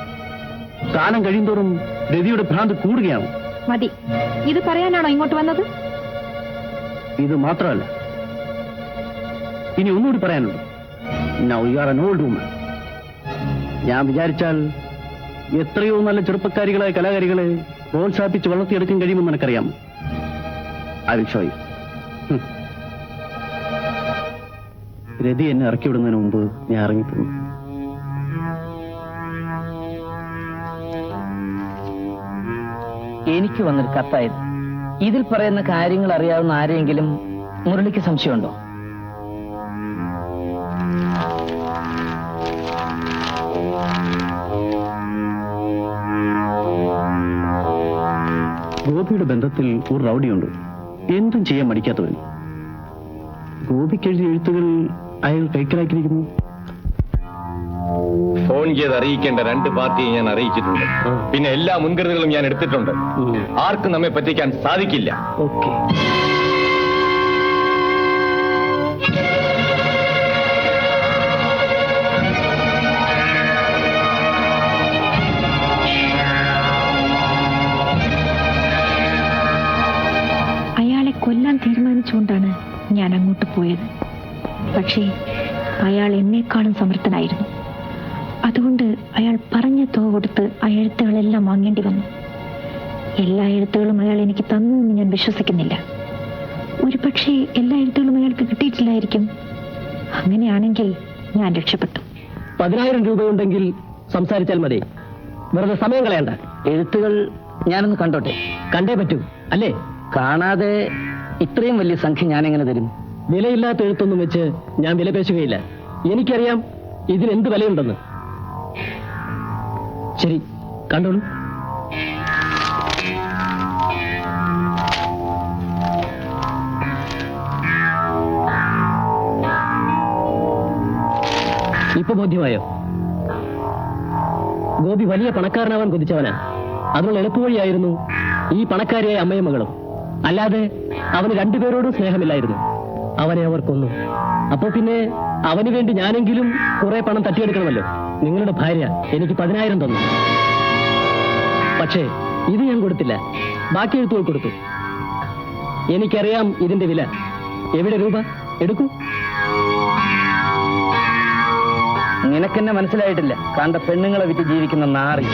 കാലം കഴിയുന്തോറും രതിയുടെ ഭ്രാന്ത് കൂടുകയാണ്. മതി. ഇത് പറയാനാണോ ഇങ്ങോട്ട് വന്നത്? ഇത് മാത്രമല്ല, ഇനി ഒന്നുകൂടി പറയാനുണ്ട്. Now you are an old woman. ഞാൻ വിചാരിച്ചാൽ എത്രയോ നല്ല ചെറുപ്പക്കാരികളായ കലാകാരികളെ പ്രോത്സാഹിപ്പിച്ച് വളർത്തിയെടുക്കാൻ കഴിയുമെന്ന് എനിക്കറിയാം. I will show you. Rathi എന്നെ ഇറക്കി വിടുന്നതിന് മുമ്പ് ഞാൻ ഇറങ്ങിപ്പോകും. എനിക്ക് വന്നൊരു കത്തായത്. ഇതിൽ പറയുന്ന കാര്യങ്ങൾ അറിയാവുന്ന ആരെങ്കിലും മുരളിക്ക് സംശയമുണ്ടോ? ഗോപിയുടെ ബന്ധത്തിൽ ഒരു റൗഡിയുണ്ട്, എന്തും ചെയ്യാൻ മടിക്കാത്തവൻ. ഗോപിക്ക് എഴുതിയ എഴുത്തുകൾ അയാൾ കൈക്കലാക്കിയിരിക്കുന്നു. ഫോൺ ചെയ്ത് അറിയിക്കേണ്ട 2 പാർട്ടിയെ ഞാൻ അറിയിച്ചിട്ടുണ്ട്. പിന്നെ എല്ലാ മുൻകരുതലുകളും ഞാൻ എടുത്തിട്ടുണ്ട്. ആർക്കും നമ്മെ പറ്റിക്കാൻ സാധിക്കില്ല. ഓക്കെ. അയാളെ കൊല്ലാൻ തീരുമാനിച്ചുകൊണ്ടാണ് ഞാൻ അങ്ങോട്ട് പോയത്. പക്ഷേ അയാൾ എന്നെക്കാളും സമർത്ഥനായിരുന്നു. അതുകൊണ്ട് അയാൾ പറഞ്ഞ തുക കൊടുത്ത് ആ എഴുത്തുകളെല്ലാം വാങ്ങേണ്ടി വന്നു. എല്ലാ എഴുത്തുകളും അയാൾ എനിക്ക് തന്നു എന്ന് ഞാൻ വിശ്വസിക്കുന്നില്ല. ഒരു പക്ഷേ എല്ലാ എഴുത്തുകളും അയാൾക്ക് കിട്ടിയിട്ടില്ലായിരിക്കും. അങ്ങനെയാണെങ്കിൽ ഞാൻ രക്ഷപ്പെട്ടു. 10,000 രൂപയുണ്ടെങ്കിൽ സംസാരിച്ചാൽ മതി, വെറുതെ സമയം കളയണ്ട. എഴുത്തുകൾ ഞാനൊന്ന് കണ്ടോട്ടെ. കണ്ടേ പറ്റൂ അല്ലേ? കാണാതെ ഇത്രയും വലിയ സംഖ്യ ഞാൻ എങ്ങനെ തരും? വിലയില്ലാത്ത എഴുത്തൊന്നും വെച്ച് ഞാൻ വില പേശുകയില്ല. എനിക്കറിയാം ഇതിനെന്ത് വിലയുണ്ടെന്ന്. ശരി, കണ്ടോളൂ. ഇപ്പൊ ബോധ്യമായോ? ഗോപി വലിയ പണക്കാരനാവാൻ കൊതിച്ചവനാ. അതിനുള്ള എളുപ്പവഴിയായിരുന്നു ഈ പണക്കാരിയായ അമ്മയും മകളും. അല്ലാതെ അവന് 2 പേരോടും സ്നേഹമില്ലായിരുന്നു. അവനെ അവർ കൊന്നു. അപ്പോ പിന്നെ അവന് വേണ്ടി ഞാനെങ്കിലും കുറെ പണം തട്ടിയെടുക്കണമല്ലോ. നിങ്ങളുടെ ഭാര്യ എനിക്ക് 10,000 തന്നു. പക്ഷേ ഇത് ഞാൻ കൊടുത്തില്ല, ബാക്കി എഴുത്തുകൾ കൊടുത്തു. എനിക്കറിയാം ഇതിന്റെ വില. എവിടെ രൂപ? എടുക്കൂ. നിനക്കെന്നെ മനസ്സിലായിട്ടില്ല. കണ്ട പെണ്ണുങ്ങളെ വിറ്റ് ജീവിക്കുന്ന നാറി.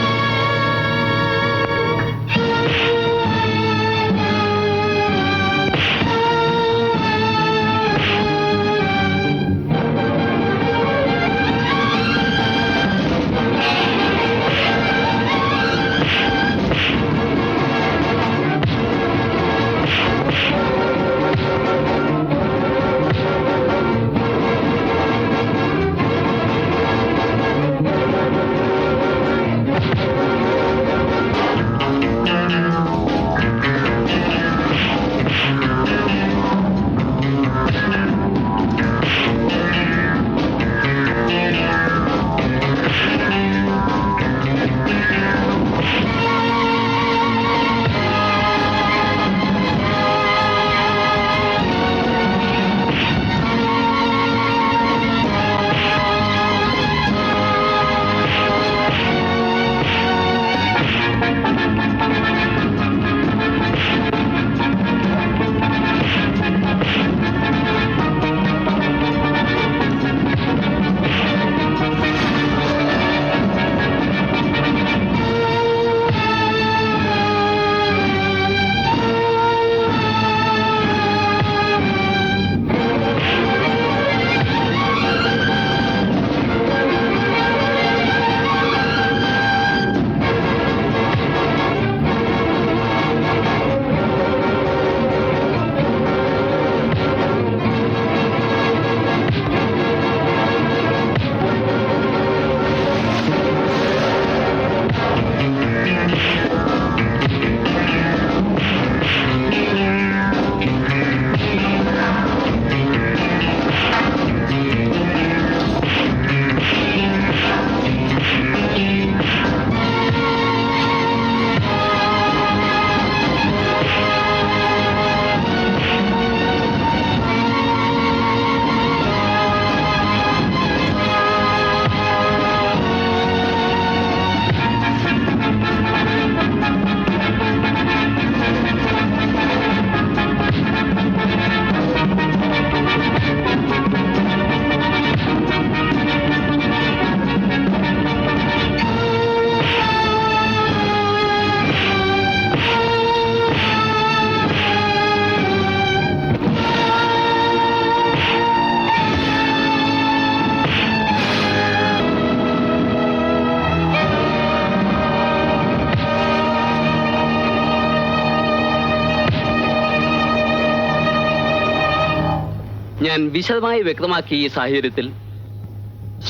ഞാൻ വിശദമായി വ്യക്തമാക്കിയ ഈ സാഹചര്യത്തിൽ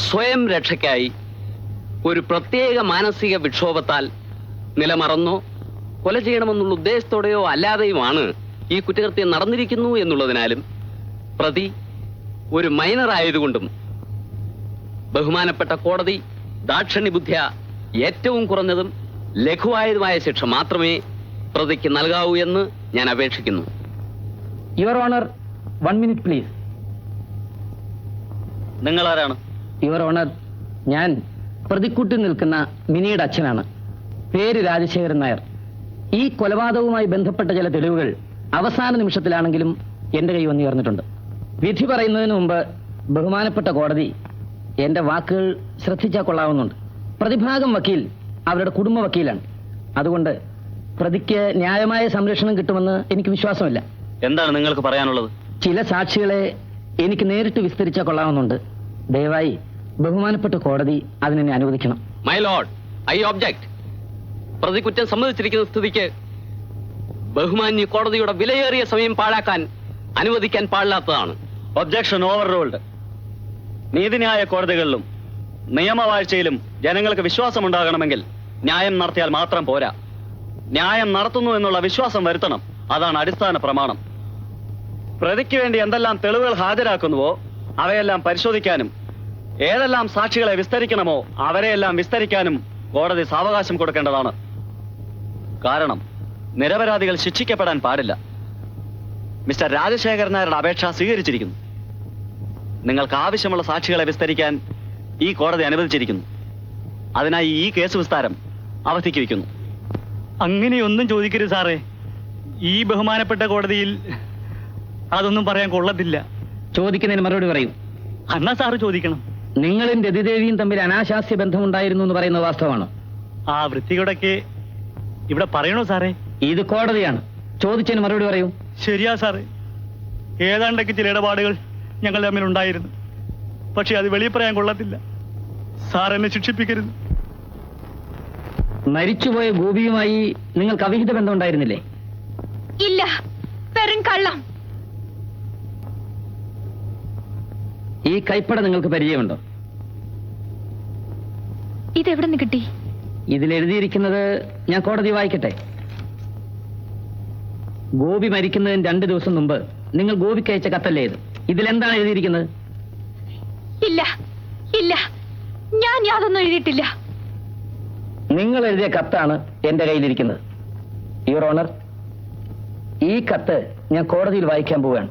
സ്വയം രക്ഷയ്ക്കായി ഒരു പ്രത്യേക മാനസിക വിക്ഷോഭത്താൽ നിലമറന്നോ കൊല ചെയ്യണമെന്നുള്ള ഉദ്ദേശത്തോടെയോ അല്ലാതെയുമാണ് ഈ കുറ്റകൃത്യം നടന്നിരിക്കുന്നു എന്നുള്ളതിനാലും പ്രതി ഒരു മൈനർ ആയതുകൊണ്ടും ബഹുമാനപ്പെട്ട കോടതി ദാക്ഷിണ്യബുദ്ധ്യ ഏറ്റവും കുറഞ്ഞതും ലഘുവായതുമായ ശിക്ഷ മാത്രമേ പ്രതിക്ക് നൽകാവൂ എന്ന് ഞാൻ അപേക്ഷിക്കുന്നു. Your honour, 1 minute please. നിങ്ങൾ ആരാണ്? യുവർ ഓണർ, ഞാൻ പ്രതിക്കൂട്ടിൽ നിൽക്കുന്ന മിനിയുടെ അച്ഛനാണ്. പേര് രാജശേഖരൻ നായർ. ഈ കൊലപാതകവുമായി ബന്ധപ്പെട്ട ചില തെളിവുകൾ അവസാന നിമിഷത്തിലാണെങ്കിലും എന്റെ കൈ വന്നു ചേർന്നിട്ടുണ്ട്. വിധി പറയുന്നതിന് മുമ്പ് ബഹുമാനപ്പെട്ട കോടതി എന്റെ വാക്കുകൾ ശ്രദ്ധിച്ചാൽ കൊള്ളാവുന്നുണ്ട്. പ്രതിഭാഗം വക്കീൽ അവരുടെ കുടുംബ വക്കീലാണ്. അതുകൊണ്ട് പ്രതിക്ക് ന്യായമായ സംരക്ഷണം കിട്ടുമെന്ന് എനിക്ക് വിശ്വാസമില്ല. എന്താണ് നിങ്ങൾക്ക് പറയാനുള്ളത്? ചില സാക്ഷികളെ എനിക്ക് നേരിട്ട് വിസ്തരിച്ചാൽ കൊള്ളാവുന്നുണ്ട്. ദയവായി ബഹുമാനപ്പെട്ട കോടതി അതിനെ അനുവദിക്കണം. My Lord, I object. പ്രതി കുറ്റം സമ്മതിച്ചിരിക്കുന്ന സ്ഥിതിക്ക് ബഹുമാന്യ കോടതിയുടെ വിലയേറിയ സമയം പാഴാക്കാൻ അനുവദിക്കാൻ പാടില്ലാത്തതാണ്. Objection over ruled. നീതിന്യായ കോടതികളിലും നിയമവാഴ്ചയിലും ജനങ്ങൾക്ക് വിശ്വാസമുണ്ടാകണമെങ്കിൽ ന്യായം നടത്തിയാൽ മാത്രം പോരാ, ന്യായം നടത്തുന്നു എന്നുള്ള വിശ്വാസം വരുത്തണം. അതാണ് അടിസ്ഥാന പ്രമാണം. പ്രതിക്ക് വേണ്ടി എന്തെല്ലാം തെളിവുകൾ ഹാജരാക്കുന്നുവോ അവയെല്ലാം പരിശോധിക്കാനും ഏതെല്ലാം സാക്ഷികളെ വിസ്തരിക്കണമോ അവരെയെല്ലാം വിസ്തരിക്കാനും കോടതി സാവകാശം കൊടുക്കേണ്ടതാണ്. കാരണം നിരപരാധികൾ ശിക്ഷിക്കപ്പെടാൻ പാടില്ല. മിസ്റ്റർ രാജശേഖരൻ നായരുടെ അപേക്ഷ സ്വീകരിച്ചിരിക്കുന്നു. നിങ്ങൾക്ക് ആവശ്യമുള്ള സാക്ഷികളെ വിസ്തരിക്കാൻ ഈ കോടതി അനുവദിച്ചിരിക്കുന്നു. അതിനായി ഈ കേസ് വിസ്താരം അവധിക്ക് വയ്ക്കുന്നു. അങ്ങനെയൊന്നും ചോദിക്കരുത് സാറേ. ഈ ബഹുമാനപ്പെട്ട കോടതിയിൽ അതൊന്നും പറയാൻ കൊള്ളത്തില്ല. ചോദിക്കുന്നതിന് മറുപടി പറയും. അന്നാ സാറ് ചോദിക്കണം. നിങ്ങളും രതിദേവിയും തമ്മിൽ അനാശാസ്യ ബന്ധമുണ്ടായിരുന്നു എന്ന് പറയുന്നത് വാസ്തവമാണ്? ആ വൃത്തിയോടൊക്കെ ഇവിടെ പറയണോ സാറേ? ഇത് കോടതിയാണ്. ചോദിച്ചതിന് മറുപടി പറയൂ. ശരിയാ സാറേ, ഏതാണ്ടൊക്കെ ചില ഇടപാടുകൾ ഞങ്ങൾ തമ്മിൽ ഉണ്ടായിരുന്നു. പക്ഷെ അത് വെളിയിൽ പറയാൻ കൊള്ളത്തില്ല. സാർ എന്നെ ശിക്ഷിപ്പിക്കരുത്. മരിച്ചുപോയ ഗോപിയുമായി നിങ്ങൾക്ക് അവിഹിത ബന്ധം ഉണ്ടായിരുന്നില്ലേ? ഇല്ല, വെറും കള്ളം. ഈ കൈപ്പട നിങ്ങൾക്ക് പരിചയമുണ്ടോ? ഇതെവിടെ നിന്ന് കിട്ടി? ഇതിലെഴുതിയിരിക്കുന്നത് ഞാൻ കോടതി വായിക്കട്ടെ. ഗോപി മരിക്കുന്നതിന് 2 ദിവസം മുമ്പ് നിങ്ങൾ ഗോപിക്ക് അയച്ച കത്തല്ലേ ഇത്? ഇതിലെന്താണ് എഴുതിയിരിക്കുന്നത്? ഇല്ല ഇല്ല, ഞാൻ യാതൊന്നും എഴുതിയിട്ടില്ല. നിങ്ങൾ എഴുതിയ കത്താണ് എന്റെ കയ്യിലിരിക്കുന്നത്. യുവർ ഓണർ, ഈ കത്ത് ഞാൻ കോടതിയിൽ വായിക്കാൻ പോവുകയാണ്.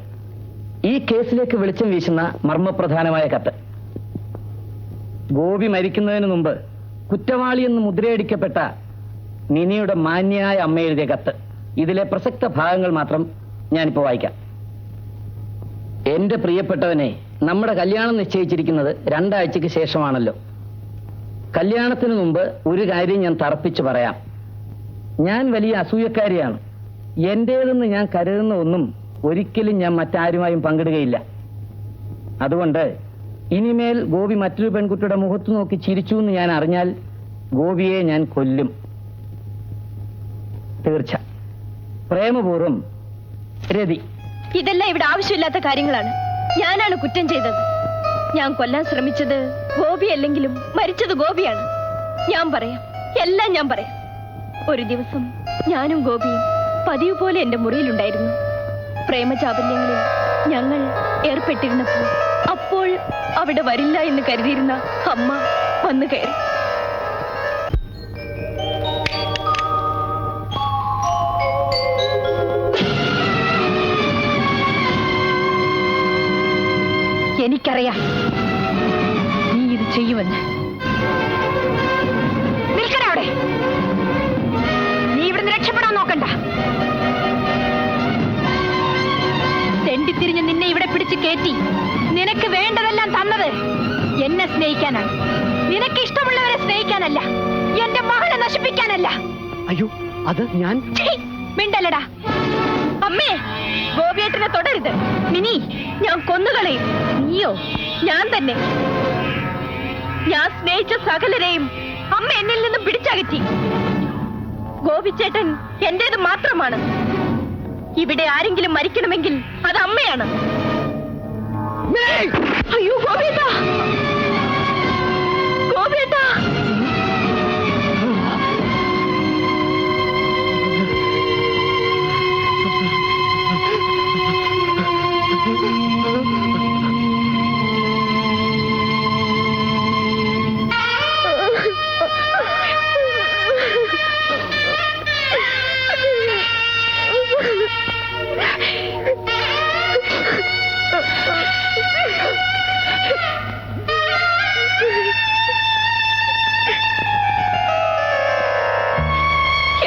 ഈ കേസിലേക്ക് വെളിച്ചം വീശുന്ന മർമ്മപ്രധാനമായ കത്ത്. ഗോപി മരിക്കുന്നതിന് മുമ്പ് കുറ്റവാളിയെന്ന് മുദ്രയടിക്കപ്പെട്ട മിനിയുടെ മാന്യായ അമ്മ എഴുതിയ കത്ത്. ഇതിലെ പ്രസക്ത ഭാഗങ്ങൾ മാത്രം ഞാനിപ്പോ വായിക്കാം. എന്റെ പ്രിയപ്പെട്ടവനെ, നമ്മുടെ കല്യാണം നിശ്ചയിച്ചിരിക്കുന്നത് 2 ആഴ്ചയ്ക്ക് ശേഷമാണല്ലോ. കല്യാണത്തിന് മുമ്പ് ഒരു കാര്യം ഞാൻ തറപ്പിച്ചു പറയാം. ഞാൻ വലിയ അസൂയക്കാരിയാണ്. എന്റേതെന്ന് ഞാൻ കരുതുന്ന ഒന്നും ഒരിക്കലും ഞാൻ മറ്റാരുമായും പങ്കിടുകയില്ല. അതുകൊണ്ട് ഇനിമേൽ ഗോപി മറ്റൊരു പെൺകുട്ടിയുടെ മുഖത്ത് നോക്കി ചിരിച്ചു എന്ന് ഞാൻ അറിഞ്ഞാൽ ഗോപിയെ ഞാൻ കൊല്ലും. തീർച്ച. പ്രേമപൂർവം, രതി. ഇതെല്ലാം ഇവിടെ ആവശ്യമില്ലാത്ത കാര്യങ്ങളാണ്. ഞാനാണ് കുറ്റം ചെയ്തത്. ഞാൻ കൊല്ലാൻ ശ്രമിച്ചത് ഗോപി അല്ലെങ്കിലും മരിച്ചത് ഗോപിയാണ്. ഞാൻ പറയാം, എല്ലാം ഞാൻ പറയാം. ഒരു ദിവസം ഞാനും ഗോപിയും പതിവ് പോലെ എന്റെ മുറിയിലുണ്ടായിരുന്നു. പ്രേമചാബല്യങ്ങളിൽ ഞങ്ങൾ ഏർപ്പെട്ടിരുന്നപ്പോൾ അപ്പോൾ അവിടെ വരില്ല എന്ന് കരുതിയിരുന്ന അമ്മ വന്നു കയറി. എനിക്കറിയാം നീ ഇത് ചെയ്യുമെന്ന്. നിൽക്കണ അവിടെ. നീ ഇവിടുന്ന് രക്ഷപ്പെടാൻ നോക്കണ്ട. തെണ്ടിത്തിരിഞ്ഞ് നിന്നെ ഇവിടെ പിടിച്ച് കയറ്റി നിനക്ക് വേണ്ടതെല്ലാം തന്നത് എന്നെ സ്നേഹിക്കാനാണ്. നിനക്ക് ഇഷ്ടമുള്ളവരെ സ്നേഹിക്കാനല്ല, എന്റെ മകളെ നശിപ്പിക്കാനല്ല. അയ്യോ, അത് ഞാൻ മിണ്ടല്ലടാ. അമ്മേ, ഗോപിയേട്ടനെ തൊടരുത്. മിനി, ഞാൻ കൊന്നുകളയും. നീയോ? ഞാൻ തന്നെ. ഞാൻ സ്നേഹിച്ച സകലരെയും അമ്മ എന്നിൽ നിന്നും പിടിച്ചകറ്റി. ഗോപിച്ചേട്ടൻ എന്റേത് മാത്രമാണ്. ഇവിടെ ആരെങ്കിലും മരിക്കണമെങ്കിൽ അത് അമ്മയാണ്. അയ്യോ ഗോപിയേട്ടാ, ഗോപിയേട്ടാ.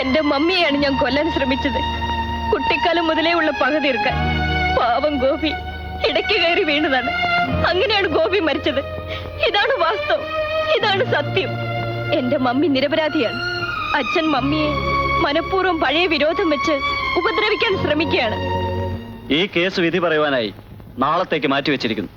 എന്റെ മമ്മിയെയാണ് ഞാൻ കൊല്ലാൻ ശ്രമിച്ചത്. കുട്ടിക്കാലം മുതലേ ഉള്ള പക തീർക്കാൻ. പാവം ഗോപി ഇടയ്ക്ക് കയറി വീണതാണ്. അങ്ങനെയാണ് ഗോപി മരിച്ചത്. ഇതാണ് വാസ്തവം, ഇതാണ് സത്യം. എന്റെ മമ്മി നിരപരാധിയാണ്. അച്ഛൻ മമ്മിയെ മനഃപൂർവ്വം പഴയ വിരോധം വെച്ച് ഉപദ്രവിക്കാൻ ശ്രമിക്കുകയാണ്. ഈ കേസ് വിധി പറയുവാനായി നാളത്തേക്ക് മാറ്റിവെച്ചിരിക്കുന്നു.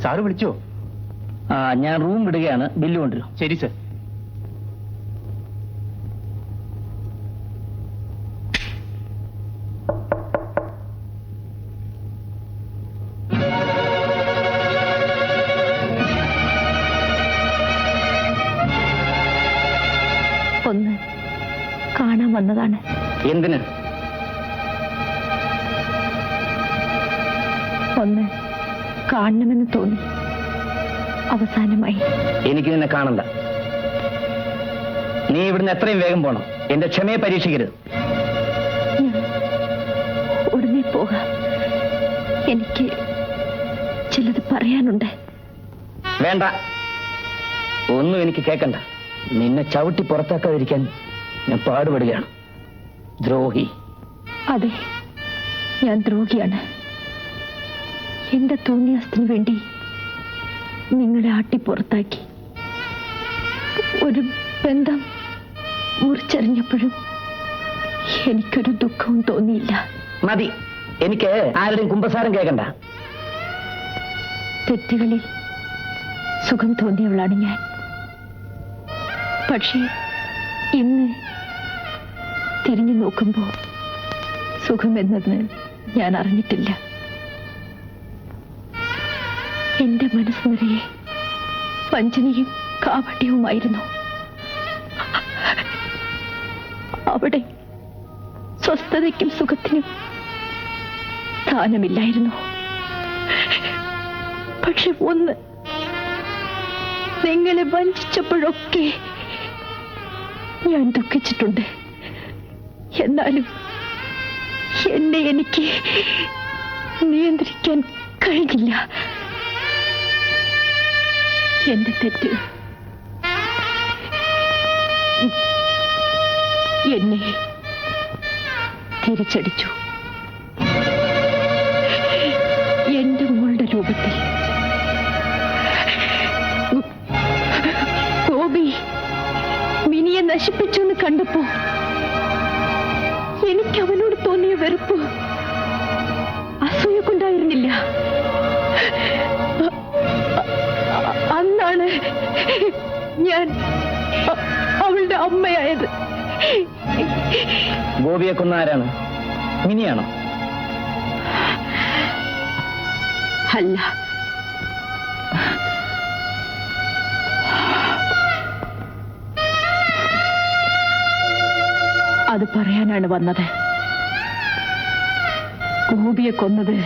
സാറ് വിളിച്ചോ? ഞാൻ റൂം വിടുകയാണ്. ബില്ല് കൊണ്ടുവരും. ശരി സർ. ഒന്ന് കാണാൻ വന്നതാണ്. എന്തിന്? ഒന്ന് കാണണമെന്ന് തോന്നി. അവസാനമായി. എനിക്ക് നിന്നെ കാണണ്ട. നീ ഇവിടുന്ന് എത്രയും വേഗം പോണം. എന്റെ ക്ഷമയെ പരീക്ഷിക്കരുത്. ഉടനെ പോകാം. എനിക്ക് ചിലത് പറയാനുണ്ട്. വേണ്ട, ഒന്നും എനിക്ക് കേൾക്കണ്ട. നിന്നെ ചവിട്ടി പുറത്താക്കാതിരിക്കാൻ ഞാൻ പാടുപെടുകയാണ്. ദ്രോഹി. അതെ, ഞാൻ ദ്രോഹിയാണ്. എന്റെ തോന്നിയാസത്തിന് വേണ്ടി നിങ്ങളെ ആട്ടിപ്പുറത്താക്കി. ഒരു ബന്ധം മുറിച്ചെറിഞ്ഞപ്പോഴും എനിക്കൊരു ദുഃഖവും തോന്നിയില്ല. മതി, എനിക്ക് ആരുടെയും കുമ്പസാരം കേൾക്കണ്ട. തെറ്റുകളിൽ സുഖം തോന്നിയവളാണ് ഞാൻ. പക്ഷേ ഇന്ന് തിരിഞ്ഞു നോക്കുമ്പോൾ സുഖമെന്നത് ഞാൻ അറിഞ്ഞിട്ടില്ല. എന്റെ മനസ്സ് നിറയെ വഞ്ചനയും കാപട്യവുമായിരുന്നു. അവിടെ സ്വസ്ഥതയ്ക്കും സുഖത്തിനും സ്ഥാനമില്ലായിരുന്നു. പക്ഷെ ഒന്ന്, നിങ്ങളെ വഞ്ചിച്ചപ്പോഴൊക്കെ ഞാൻ ദുഃഖിച്ചിട്ടുണ്ട്. എന്നാലും എന്നെ എനിക്ക് നിയന്ത്രിക്കാൻ കഴിഞ്ഞില്ല. എന്റെ തെറ്റ് എന്നെ തിരിച്ചടിച്ചു. എന്റെ മോളുടെ രൂപത്തിൽ ഗോപി മിനിയെ നശിപ്പിച്ചു എന്ന് കണ്ടപ്പോ എനിക്ക് അവനോട് തോന്നിയ വെറുപ്പ് അസൂയ കൊണ്ടായിരുന്നില്ല. അന്നാണ് ഞാൻ അവളുടെ അമ്മയായത്. ഗോപിയെ കൊന്ന ആരാണ്? മിനിയാണോ? അല്ല, അത് പറയാനാണ് വന്നത്. ഗോപിയെ കൊന്നത്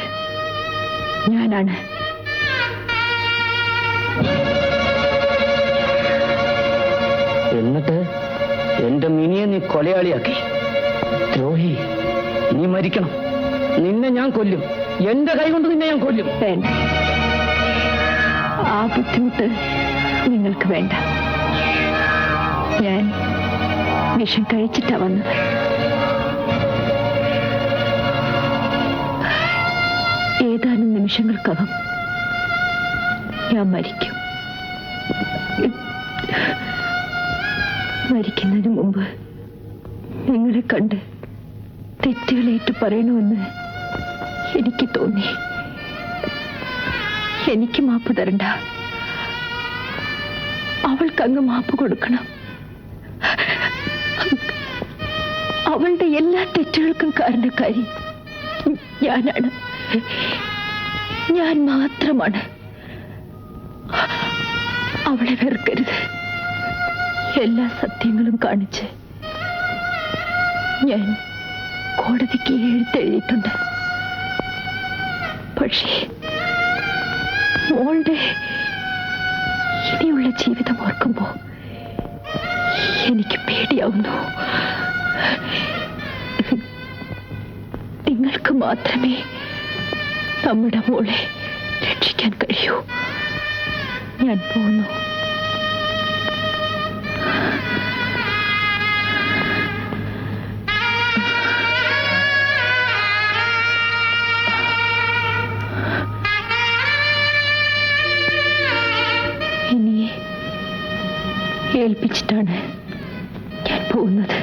ഞാനാണ്. എന്നിട്ട് എന്റെ മിനിയെ നീ കൊലയാളിയാക്കി. ദ്രോഹി, നീ മരിക്കണം. നിന്നെ ഞാൻ കൊല്ലും. എന്റെ കൈ കൊണ്ട് നിന്നെ ഞാൻ കൊല്ലും. വേണ്ട, ആ ബുദ്ധിമുട്ട് നിങ്ങൾക്ക് വേണ്ട. ഞാൻ വിഷം കഴിച്ചിട്ടാ വന്നത്. ഏതാനും നിമിഷങ്ങൾക്കകം ഞാൻ മരിക്കും. മരിക്കുന്നതിന് മുമ്പ് നിങ്ങളെ കണ്ട് തെറ്റുകളേറ്റു പറയണമെന്ന് എനിക്ക് തോന്നി. എനിക്ക് മാപ്പ് തരണ്ട, അവൾക്കങ്ങ് മാപ്പ് കൊടുക്കണം. അവളുടെ എല്ലാ തെറ്റുകൾക്കും കാരണക്കാരി ഞാനാണ്. ഞാൻ മാത്രമാണ്. അവളെ വെറുക്കരുത്. എല്ലാ സത്യങ്ങളും കാണിച്ച് ഞാൻ കോടതിക്ക് എഴുത്തെഴുതിയിട്ടുണ്ട്. പക്ഷേ മോളുടെ ഇനിയുള്ള ജീവിതം ഓർക്കുമ്പോ എനിക്ക് പേടിയാവുന്നു. നിങ്ങൾക്ക് മാത്രമേ നമ്മുടെ മോളെ രക്ഷിക്കാൻ കഴിയൂ. ഞാൻ പോകുന്നു. ഇനി ഏൽപ്പിച്ചിട്ടാണ് ഞാൻ പോകുന്നത്.